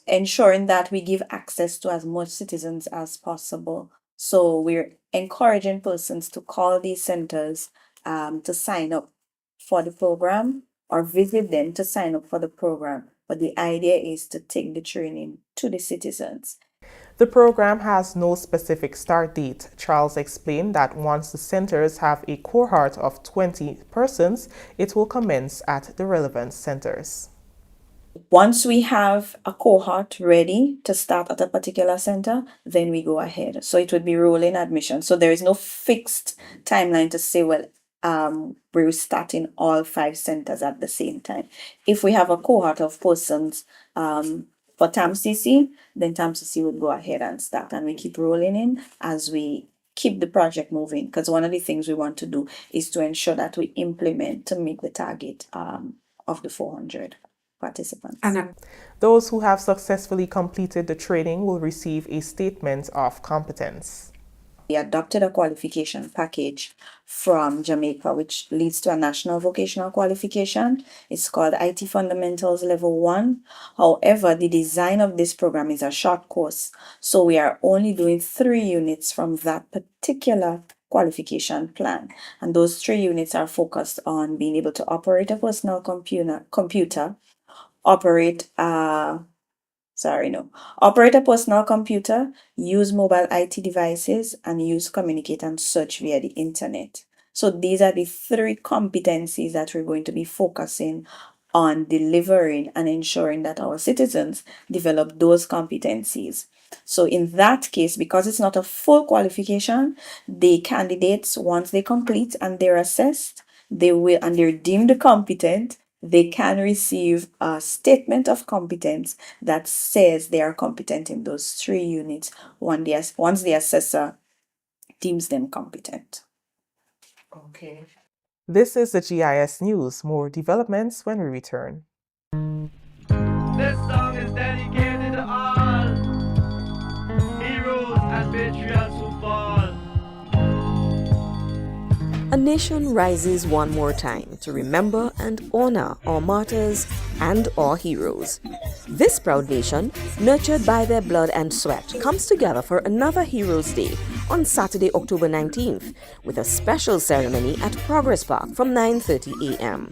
[SPEAKER 11] ensuring that we give access to as much citizens as possible. So we're encouraging persons to call these centers to sign up for the program or visit them to sign up for the program. But the idea is to take the training to the citizens.
[SPEAKER 16] The program has no specific start date. Charles explained that once the centers have a cohort of 20 persons, it will commence at the relevant centers.
[SPEAKER 11] Once we have a cohort ready to start at a particular center, then we go ahead. So it would be rolling admission. So there is no fixed timeline to say, well, we're starting all 5 centers at the same time. If we have a cohort of persons for TAMCC, then TAMCC would go ahead and start, and we keep rolling in as we keep the project moving, because one of the things we want to do is to ensure that we implement to meet the target of the 400 participants.
[SPEAKER 16] Those who have successfully completed the training will receive a statement of competence.
[SPEAKER 11] We adopted a qualification package from Jamaica, which leads to a national vocational qualification. It's called IT Fundamentals Level 1. However, the design of this program is a short course, so we are only doing 3 units from that particular qualification plan. And those 3 units are focused on being able to operate a personal computer, operate a personal computer, use mobile IT devices, and use, communicate, and search via the internet. So these are the 3 competencies that we're going to be focusing on delivering and ensuring that our citizens develop those competencies. So in that case, because it's not a full qualification, the candidates, once they complete and they're assessed, and they're deemed competent, they can receive a statement of competence that says they are competent in those 3 units once the assessor deems them competent.
[SPEAKER 16] Okay. This is the GIS News. More developments when we return.
[SPEAKER 23] This song is dedicated to all heroes and patriots who fall.
[SPEAKER 24] A nation rises one more time to remember and honor our martyrs and our heroes. This proud nation, nurtured by their blood and sweat, comes together for another Heroes Day on Saturday, October 19th, with a special ceremony at Progress Park from 9:30 a.m.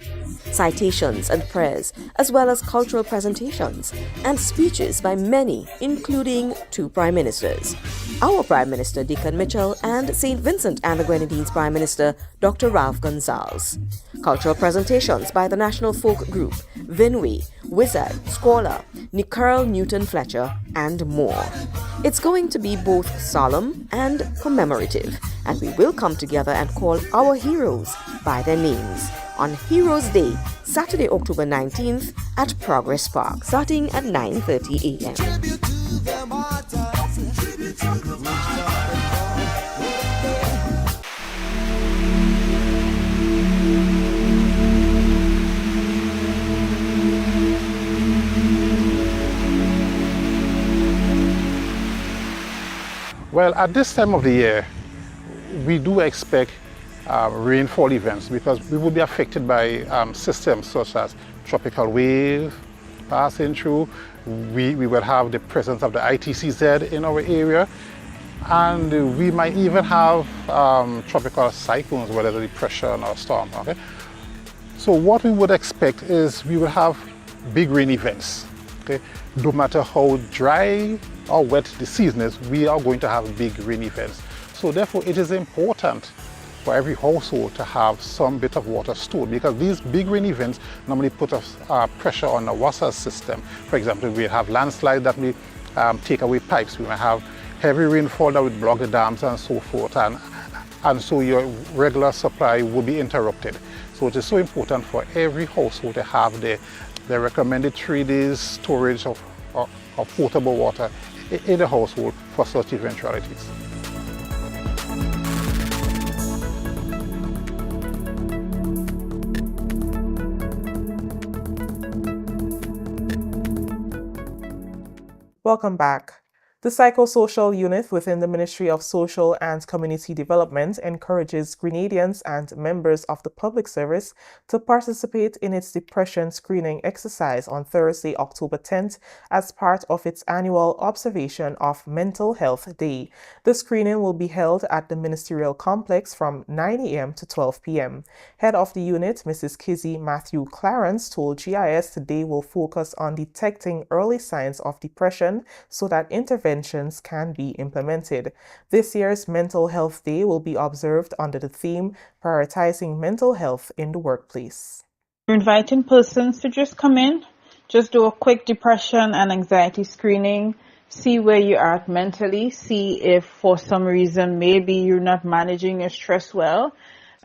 [SPEAKER 24] Citations and prayers, as well as cultural presentations and speeches by many, including 2 prime ministers. our Prime Minister Deacon Mitchell, and St. Vincent and the Grenadines Prime Minister Dr. Ralph Gonzalez. Cultural presentations by the National Folk Group, Vinway, Wizard, Squaller, Nicole Newton Fletcher, and more. It's going to be both solemn and commemorative, and we will come together and call our heroes by their names on Heroes Day, Saturday, October 19th at Progress Park, starting at 9:30 a.m.
[SPEAKER 1] Well, at this time of the year, we do expect rainfall events because we will be affected by systems such as tropical wave passing through. We will have the presence of the ITCZ in our area, and we might even have tropical cyclones, whether it's depression or storm. Okay? So what we would expect is we will have big rain events. Okay? No matter how dry or wet the season is, we are going to have big rain events. So therefore it is important for every household to have some bit of water stored, because these big rain events normally put pressure on the water system. For example, we have landslides that may take away pipes. We may have heavy rainfall that would block the dams and so forth, and so your regular supply will be interrupted. So it is so important for every household to have the recommended 3 days storage of potable water in the household for such eventualities.
[SPEAKER 16] Welcome back. The Psychosocial Unit within the Ministry of Social and Community Development encourages Grenadians and members of the public service to participate in its depression screening exercise on Thursday, October 10th, as part of its annual observation of Mental Health Day. The screening will be held at the Ministerial Complex from 9 a.m. to 12 p.m. Head of the unit, Mrs. Kizzy Matthew Clarence, told GIS today will focus on detecting early signs of depression so that interventions can be implemented. This year's Mental Health Day will be observed under the theme Prioritizing Mental Health in the Workplace.
[SPEAKER 2] We're inviting persons to just come in, just do a quick depression and anxiety screening, see where you are mentally, see if for some reason maybe you're not managing your stress well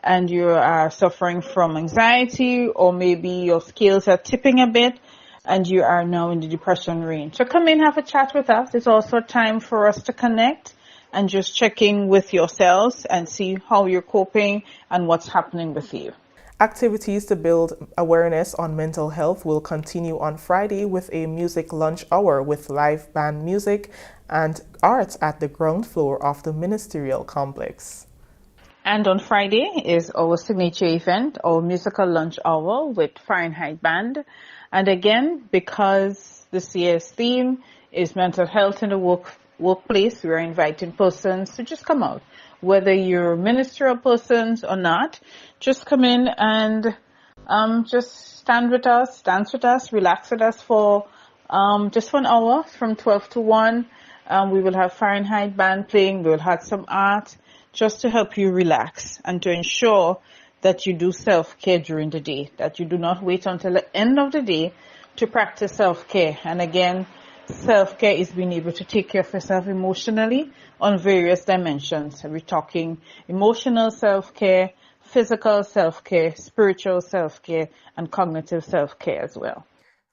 [SPEAKER 2] and you are suffering from anxiety, or maybe your scales are tipping a bit and you are now in the depression range. So come in, have a chat with us. It's also time for us to connect and just check in with yourselves and see how you're coping and what's happening with you.
[SPEAKER 16] Activities to build awareness on mental health will continue on Friday with a music lunch hour with live band music and art at the ground floor of the Ministerial Complex.
[SPEAKER 2] And on Friday is our signature event, our musical lunch hour with Fahrenheit Band. And again, because this year's theme is mental health in the workplace, we are inviting persons to just come out. Whether you're ministerial persons or not, just come in and just stand with us, dance with us, relax with us for just 1 hour from 12 to 1. We will have Fahrenheit Band playing. We will have some art just to help you relax and to ensure that you do self-care during the day, that you do not wait until the end of the day to practice self-care. And again, self-care is being able to take care of yourself emotionally on various dimensions. We're talking emotional self-care, physical self-care, spiritual self-care, and cognitive self-care as well.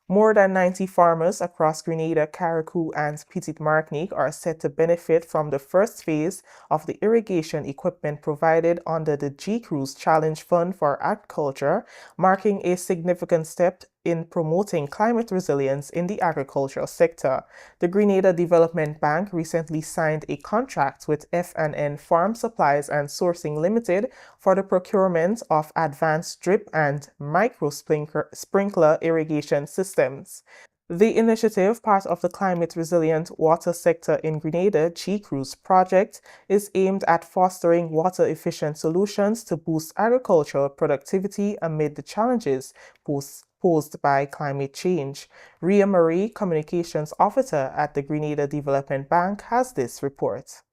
[SPEAKER 16] More than 90 farmers across Grenada, Carriacou, and Petite Martinique are set to benefit from the first phase of the irrigation equipment provided under the G-Cruise Challenge Fund for Agriculture, marking a significant step in promoting climate resilience in the agricultural sector. The Grenada Development Bank recently signed a contract with F&N Farm Supplies and Sourcing Limited for the procurement of advanced drip and micro sprinkler irrigation systems. The initiative, part of the Climate Resilient Water Sector in Grenada G-Cruise project, is aimed at fostering water-efficient solutions to boost agricultural productivity amid the challenges posed by climate change. Ria Marie, Communications Officer at the Grenada Development Bank, has this report.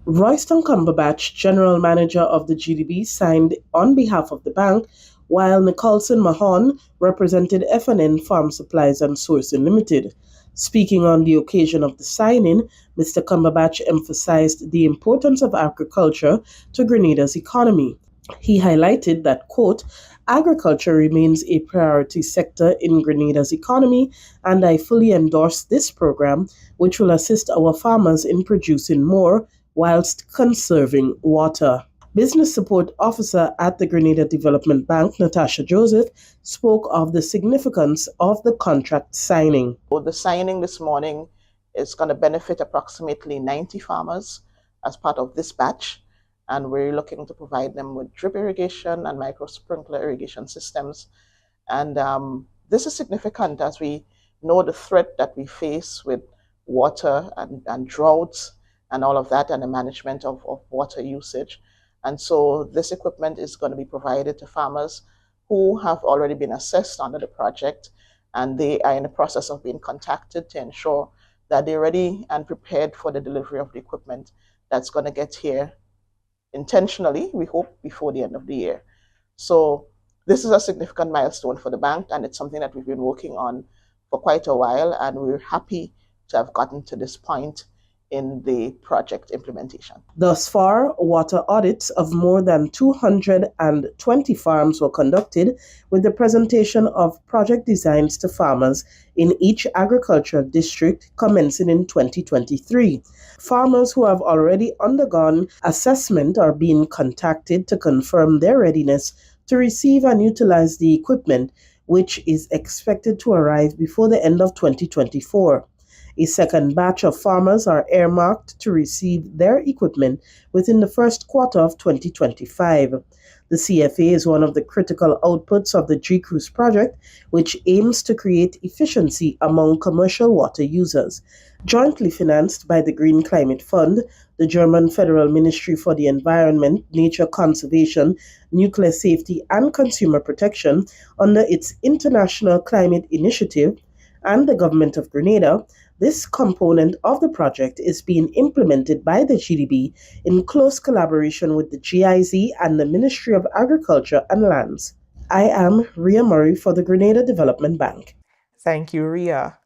[SPEAKER 3] Royston Cumberbatch, General Manager of the GDB, signed on behalf of the bank, while Nicholson Mahon represented F&N Farm Supplies and Sourcing Limited. Speaking on the occasion of the signing, Mr. Cumberbatch emphasized the importance of agriculture to Grenada's economy. He highlighted that, quote, agriculture remains a priority sector in Grenada's economy, and I fully endorse this program, which will assist our farmers in producing more whilst conserving water. Business Support Officer at the Grenada Development Bank, Natasha Joseph, spoke of the significance of the contract signing.
[SPEAKER 4] The signing this morning is going to benefit approximately 90 farmers as part of this batch, and we're looking to provide them with drip irrigation and micro sprinkler irrigation systems. And this is significant as we know the threat that we face with water and droughts and all of that, and the management of water usage. And so this equipment is going to be provided to farmers who have already been assessed under the project, and they are in the process of being contacted to ensure that they're ready and prepared for the delivery of the equipment that's going to get here intentionally, we hope, before the end of the year. So this is a significant milestone for the bank, and it's something that we've been working on for quite a while, and we're happy to have gotten to this point in the project implementation.
[SPEAKER 3] Thus far, water audits of more than 220 farms were conducted, with the presentation of project designs to farmers in each agricultural district commencing in 2023. Farmers who have already undergone assessment are being contacted to confirm their readiness to receive and utilize the equipment, which is expected to arrive before the end of 2024. A second batch of farmers are earmarked to receive their equipment within the first quarter of 2025. The CFA is one of the critical outputs of the G-Cruise project, which aims to create efficiency among commercial water users. Jointly financed by the Green Climate Fund, the German Federal Ministry for the Environment, Nature Conservation, Nuclear Safety and Consumer Protection under its International Climate Initiative, and the Government of Grenada, this component of the project is being implemented by the GDB in close collaboration with the GIZ and the Ministry of Agriculture and Lands. I am Ria Murray for the Grenada Development Bank.
[SPEAKER 16] Thank you, Ria.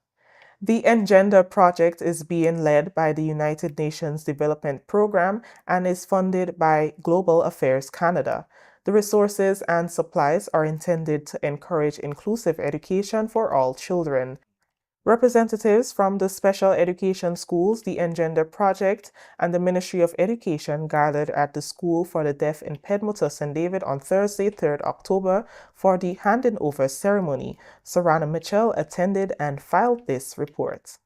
[SPEAKER 16] The Engender project is being led by the United Nations Development Programme and is funded by Global Affairs Canada. The resources and supplies are intended to encourage inclusive education for all children. Representatives from the special education schools, the Engender Project, and the Ministry of Education gathered at the School for the Deaf in Pedmotor, St. David on Thursday, 3rd October for the handing over ceremony. Sarana Mitchell attended and filed this report.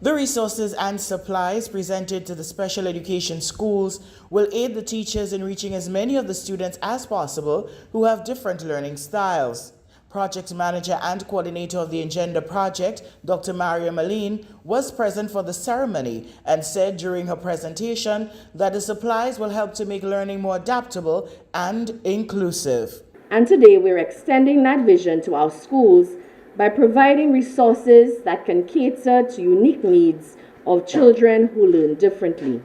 [SPEAKER 22] The resources and supplies presented to the special education schools will aid the teachers in reaching as many of the students as possible who have different learning styles. Project Manager and Coordinator of the Engender Project, Dr. Maria Maline, was present for the ceremony and said during her presentation that the supplies will help to make learning more adaptable and inclusive.
[SPEAKER 5] And today we're extending that vision to our schools by providing resources that can cater to unique needs of children who learn differently.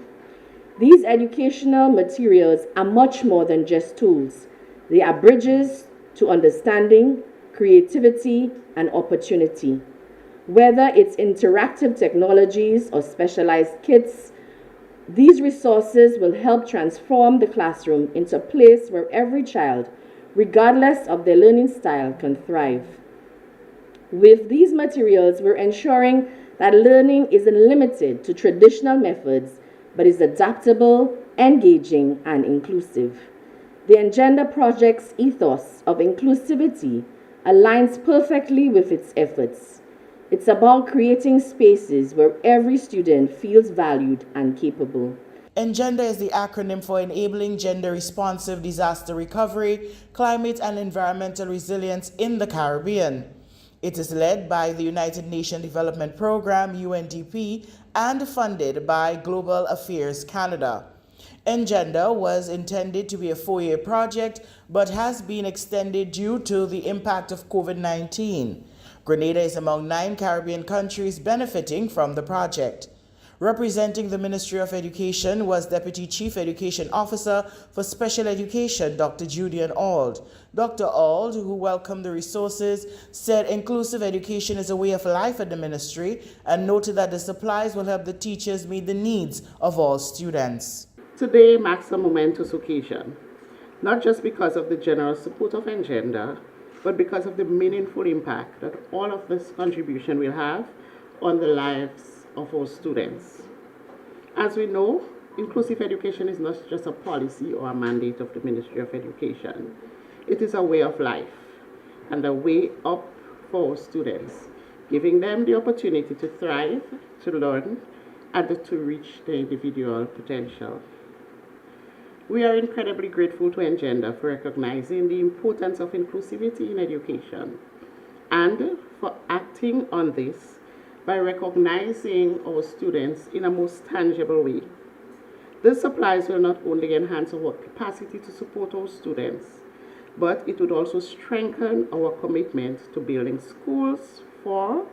[SPEAKER 5] These educational materials are much more than just tools. They are bridges to understanding, creativity, and opportunity. Whether it's interactive technologies or specialized kits, these resources will help transform the classroom into a place where every child, regardless of their learning style, can thrive. With these materials, we're ensuring that learning isn't limited to traditional methods, but is adaptable, engaging, and inclusive. The Engender Project's ethos of inclusivity aligns perfectly with its efforts. It's about creating spaces where every student feels valued and capable.
[SPEAKER 22] Engender is the acronym for Enabling Gender-Responsive Disaster Recovery, Climate and Environmental Resilience in the Caribbean. It is led by the United Nations Development Programme, UNDP, and funded by Global Affairs Canada. Engender was intended to be a 4-year project, but has been extended due to the impact of COVID-19. Grenada is among 9 Caribbean countries benefiting from the project. Representing the Ministry of Education was Deputy Chief Education Officer for Special Education, Dr. Julian Auld. Dr. Auld, who welcomed the resources, said inclusive education is a way of life at the ministry and noted that the supplies will help the teachers meet the needs of all students.
[SPEAKER 6] Today marks a momentous occasion, not just because of the general support of Engender, but because of the meaningful impact that all of this contribution will have on the lives of our students. As we know, inclusive education is not just a policy or a mandate of the Ministry of Education. It is a way of life and a way up for our students, giving them the opportunity to thrive, to learn, and to reach their individual potential. We are incredibly grateful to Engender for recognizing the importance of inclusivity in education and for acting on this by recognizing our students in a most tangible way. This supplies will not only enhance our capacity to support our students, but it would also strengthen our commitment to building schools for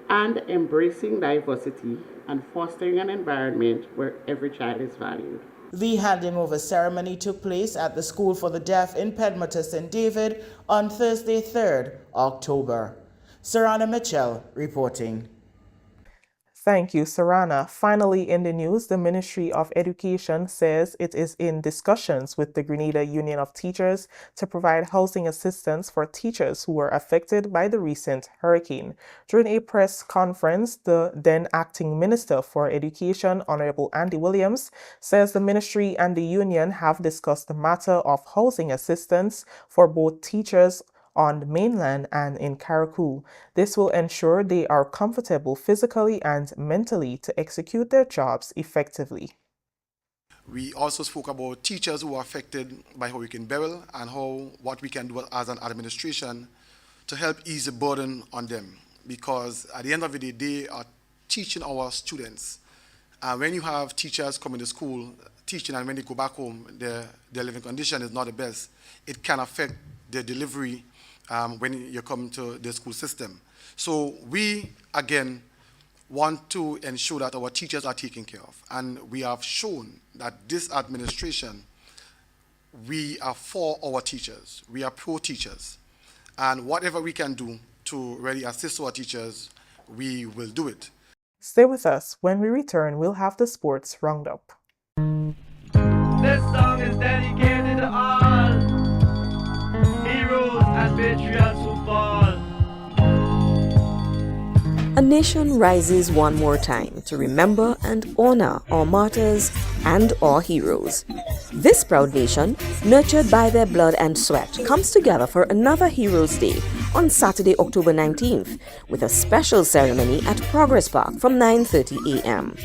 [SPEAKER 6] and embracing diversity and fostering an environment where every child is valued.
[SPEAKER 22] The handing over ceremony took place at the School for the Deaf in Pedmota, St. David on Thursday, 3rd October. Sarana Mitchell reporting.
[SPEAKER 16] Thank you, Sarana. Finally, in the news, the Ministry of Education says it is in discussions with the Grenada Union of Teachers to provide housing assistance for teachers who were affected by the recent hurricane. During a press conference, the then acting Minister for Education, Honorable Andy Williams, says the ministry and the union have discussed the matter of housing assistance for both teachers on the mainland and in Carriacou. This will ensure they are comfortable physically and mentally to execute their jobs effectively.
[SPEAKER 7] We also spoke about teachers who were affected by Hurricane Beryl and what we can do as an administration to help ease the burden on them. Because at the end of the day, they are teaching our students. And when you have teachers coming to school teaching and when they go back home, their living condition is not the best, it can affect their delivery when you come to the school system. So we, again, want to ensure that our teachers are taken care of. And we have shown that this administration, we are for our teachers. We are pro-teachers. And whatever we can do to really assist our teachers, we will do it.
[SPEAKER 16] Stay with us. When we return, we'll have the sports roundup.
[SPEAKER 23] This song is dedicated to all heroes and patriots who fall.
[SPEAKER 24] A nation rises one more time to remember and honor our martyrs and our heroes. This proud nation, nurtured by their blood and sweat, comes together for another Heroes Day on Saturday, October 19th, with a special ceremony at Progress Park from 9:30 a.m.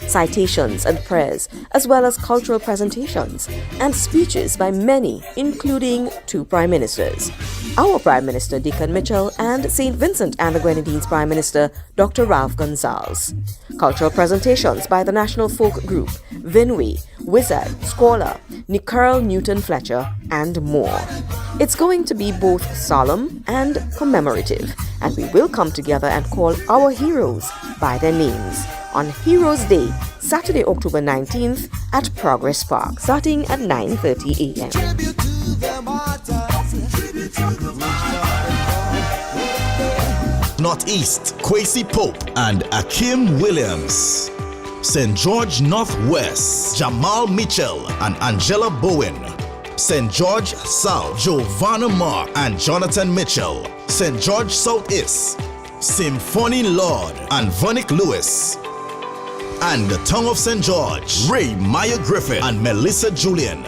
[SPEAKER 24] Citations and prayers, as well as cultural presentations and speeches by many, including 2 Prime Ministers. Our Prime Minister, Deacon Mitchell, and St. Vincent and the Grenadines Prime Minister, Dr. Ralph Gonzalez. Cultural presentations by the National Folk Group, Vinway, Wizard, Scholar, Nicole Newton Fletcher, and more. It's going to be both solemn and commemorative, and we will come together and call our heroes by their names on Heroes Day, Saturday, October 19th at Progress Park, starting at 9:30 a.m.
[SPEAKER 13] Northeast, Kwesi Pope and Akim Williams. St. George Northwest, Jamal Mitchell and Angela Bowen. St. George South, Giovanna Mark and Jonathan Mitchell. St. George Southeast, Symphony Lord and Vonick Lewis. And the Tongue of St. George, Ray Meyer Griffin and Melissa Julian.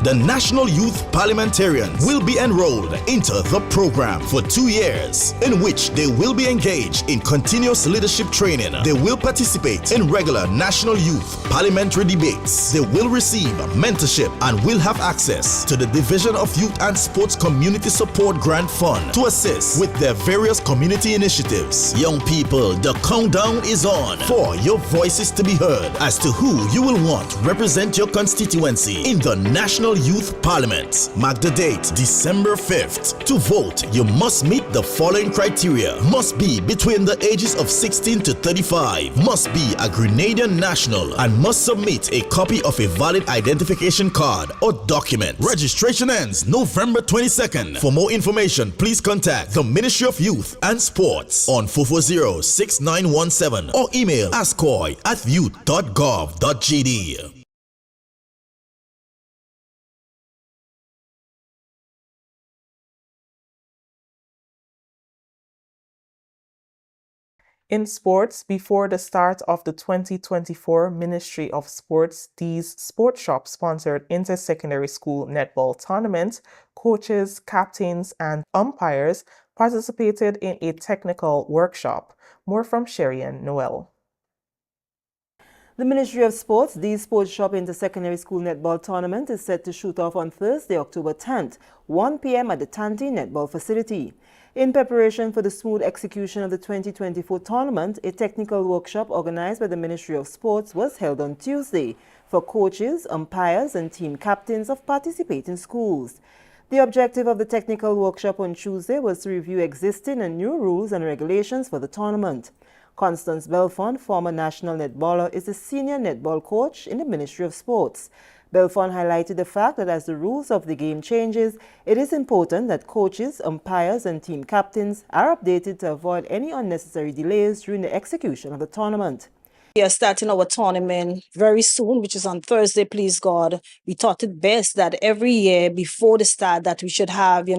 [SPEAKER 13] The National Youth Parliamentarians will be enrolled into the program for 2 years, in which they will be engaged in continuous leadership training. They will participate in regular National Youth Parliamentary debates. They will receive mentorship and will have access to the Division of Youth and Sports Community Support Grant Fund to assist with their various community initiatives. Young people, the countdown is on for your voices to be heard as to who you will want represent your constituency in the National National Youth Parliament. Mark the date, December 5th. To vote, you must meet the following criteria. Must be between the ages of 16 to 35. Must be a Grenadian national and must submit a copy of a valid identification card or document. Registration ends November 22nd. For more information, please contact the Ministry of Youth and Sports on 440-6917 or email askoy@youth.gov.gd.
[SPEAKER 16] In sports, before the start of the 2024 Ministry of Sports D's Sports Shop sponsored inter-secondary school netball tournament, coaches, captains, and umpires participated in a technical workshop. More from Sherian Noel.
[SPEAKER 14] The Ministry of Sports D's Sports Shop Inter-Secondary School Netball Tournament is set to shoot off on Thursday, October 10th, 1 p.m. at the Tanti Netball Facility. In preparation for the smooth execution of the 2024 tournament, a technical workshop organized by the Ministry of Sports was held on Tuesday for coaches, umpires, and team captains of participating schools. The objective of the technical workshop on Tuesday was to review existing and new rules and regulations for the tournament. Constance Belfond, former national netballer, is the senior netball coach in the Ministry of Sports. Belfond highlighted the fact that as the rules of the game changes, it is important that coaches, umpires, and team captains are updated to avoid any unnecessary delays during the execution of the tournament.
[SPEAKER 15] We are starting our tournament very soon, which is on Thursday, please God. We thought it best that every year before the start that we should have,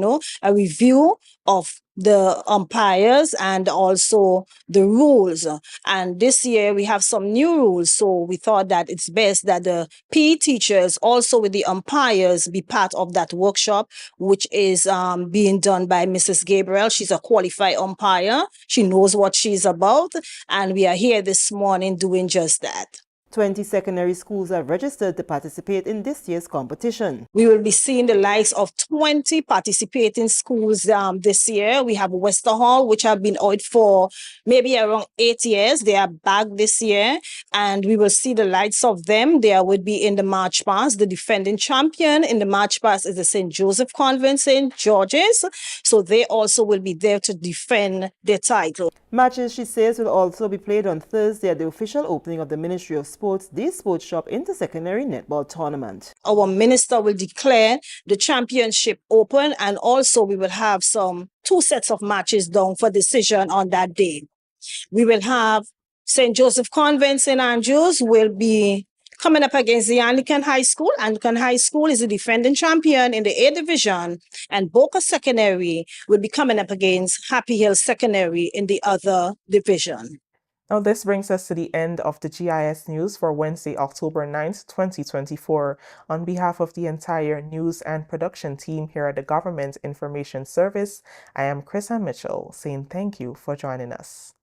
[SPEAKER 15] a review of the umpires and also the rules. And this year we have some new rules. So we thought that it's best that the PE teachers also with the umpires be part of that workshop, which is being done by Mrs. Gabriel. She's a qualified umpire. She knows what she's about. And we are here this morning doing just that.
[SPEAKER 14] 20 secondary schools have registered to participate in this year's competition.
[SPEAKER 15] We will be seeing the likes of 20 participating schools this year. We have Wester Hall, which have been out for maybe around 8 years. They are back this year, and we will see the likes of them. They would be in the March Pass. The defending champion in the March Pass is the St. Joseph Convent, St. George's. So they also will be there to defend their title.
[SPEAKER 14] Matches, she says, will also be played on Thursday at the official opening of the Ministry of Sports D's Sports Shop Inter-Secondary Netball Tournament.
[SPEAKER 15] Our minister will declare the championship open, and also we will have 2 sets of matches down for decision on that day. We will have St. Joseph Convent, St. Andrews will be coming up against the Anglican High School. Anglican High School is the defending champion in the A Division, and Boca Secondary will be coming up against Happy Hill Secondary in the other division.
[SPEAKER 16] Now this brings us to the end of the GIS News for Wednesday, October 9th, 2024. On behalf of the entire news and production team here at the Government Information Service, I am Chrisann Mitchell saying thank you for joining us.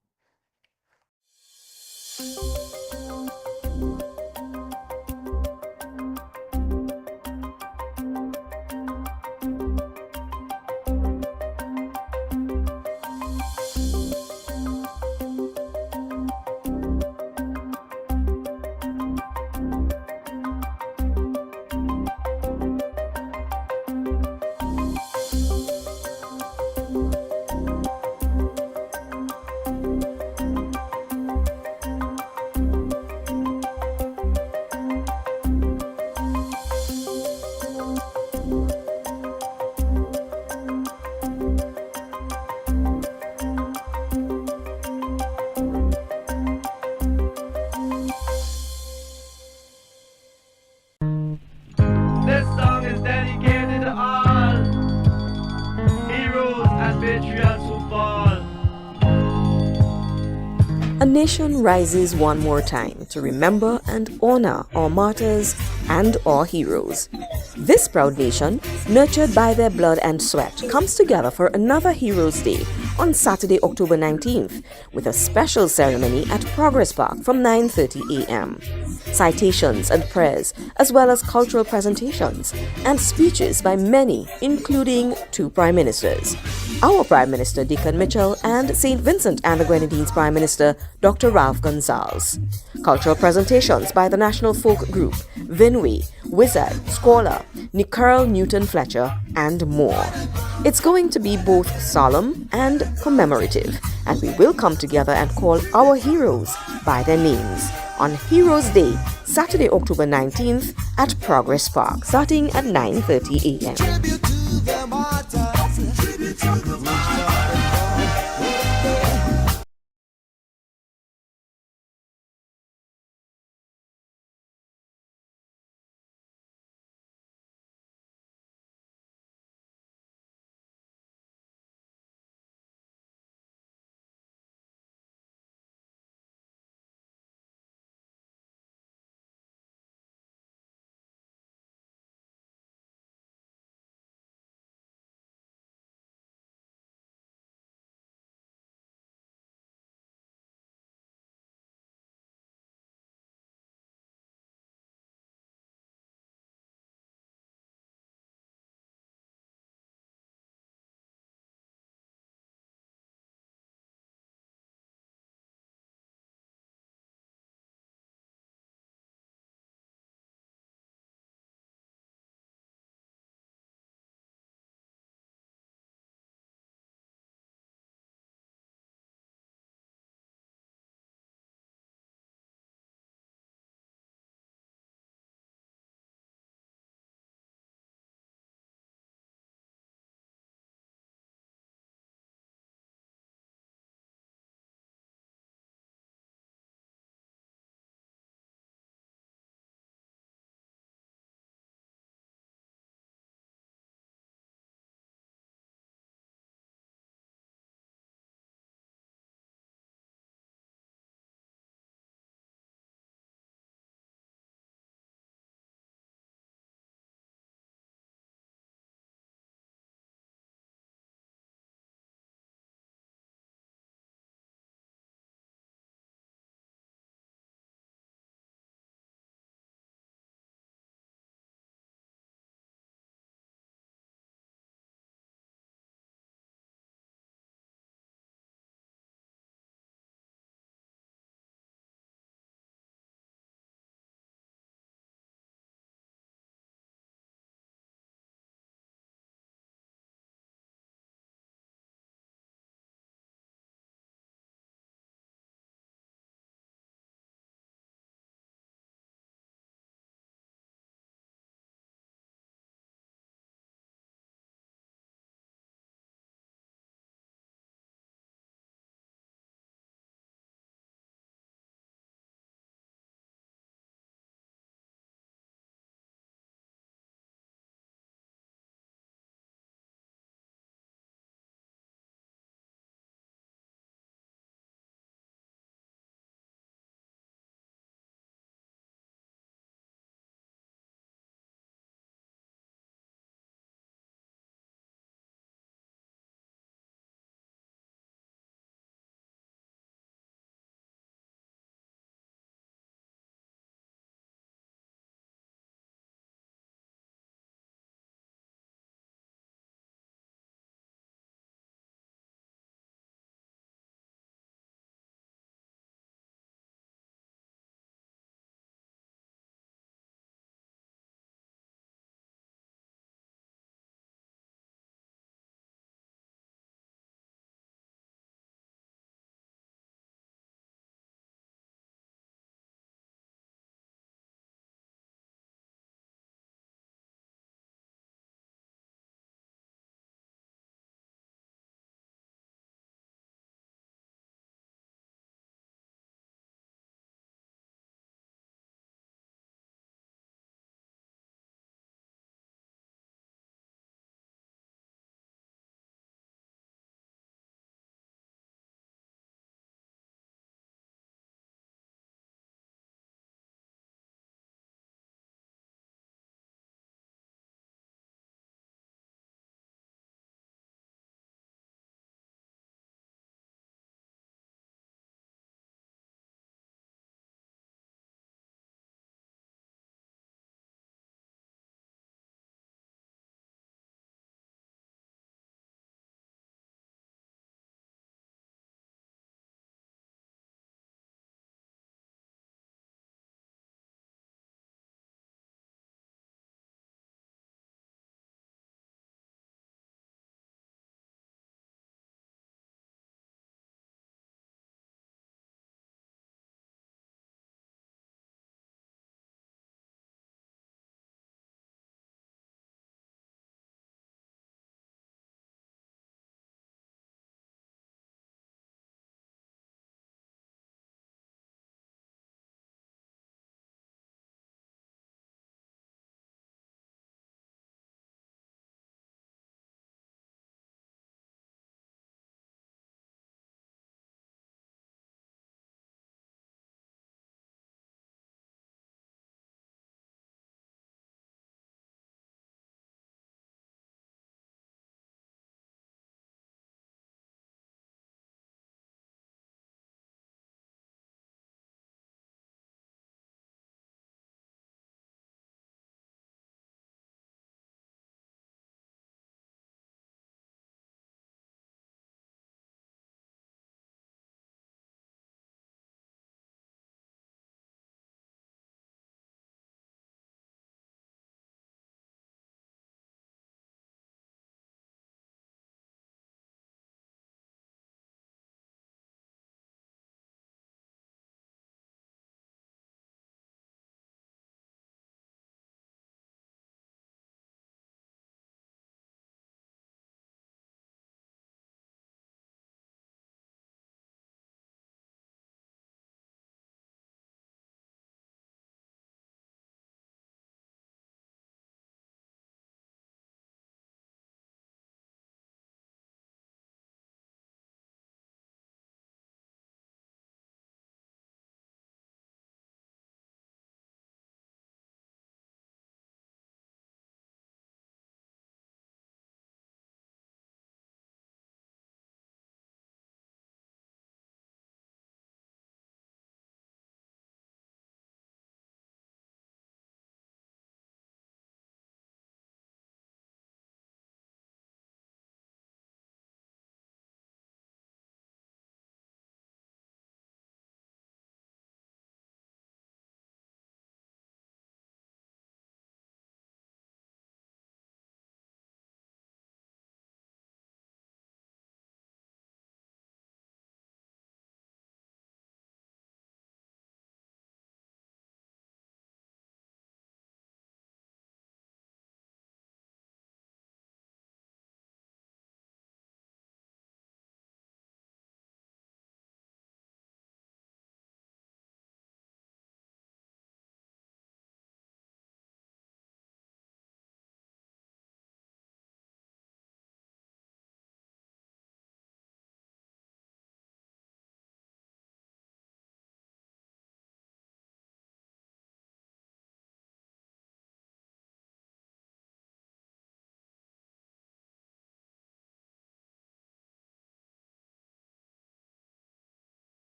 [SPEAKER 23] This song is dedicated to all heroes and patriots who fall.
[SPEAKER 24] A nation rises one more time to remember and honor our martyrs and our heroes. This proud nation, nurtured by their blood and sweat, comes together for another Heroes Day on Saturday, October 19th, with a special ceremony at Progress Park from 9:30 a.m. Citations and prayers, as well as cultural presentations and speeches by many, including 2 prime ministers. our Prime Minister Deacon Mitchell, and St. Vincent and the Grenadines Prime Minister Dr. Ralph Gonzalez. Cultural presentations by the National Folk Group, Vinway, Wizard, Scholar, Nicole Newton Fletcher, and more. It's going to be both solemn and commemorative, and we will come together and call our heroes by their names on Heroes Day, Saturday, October 19th at Progress Park, starting at 9:30 a.m.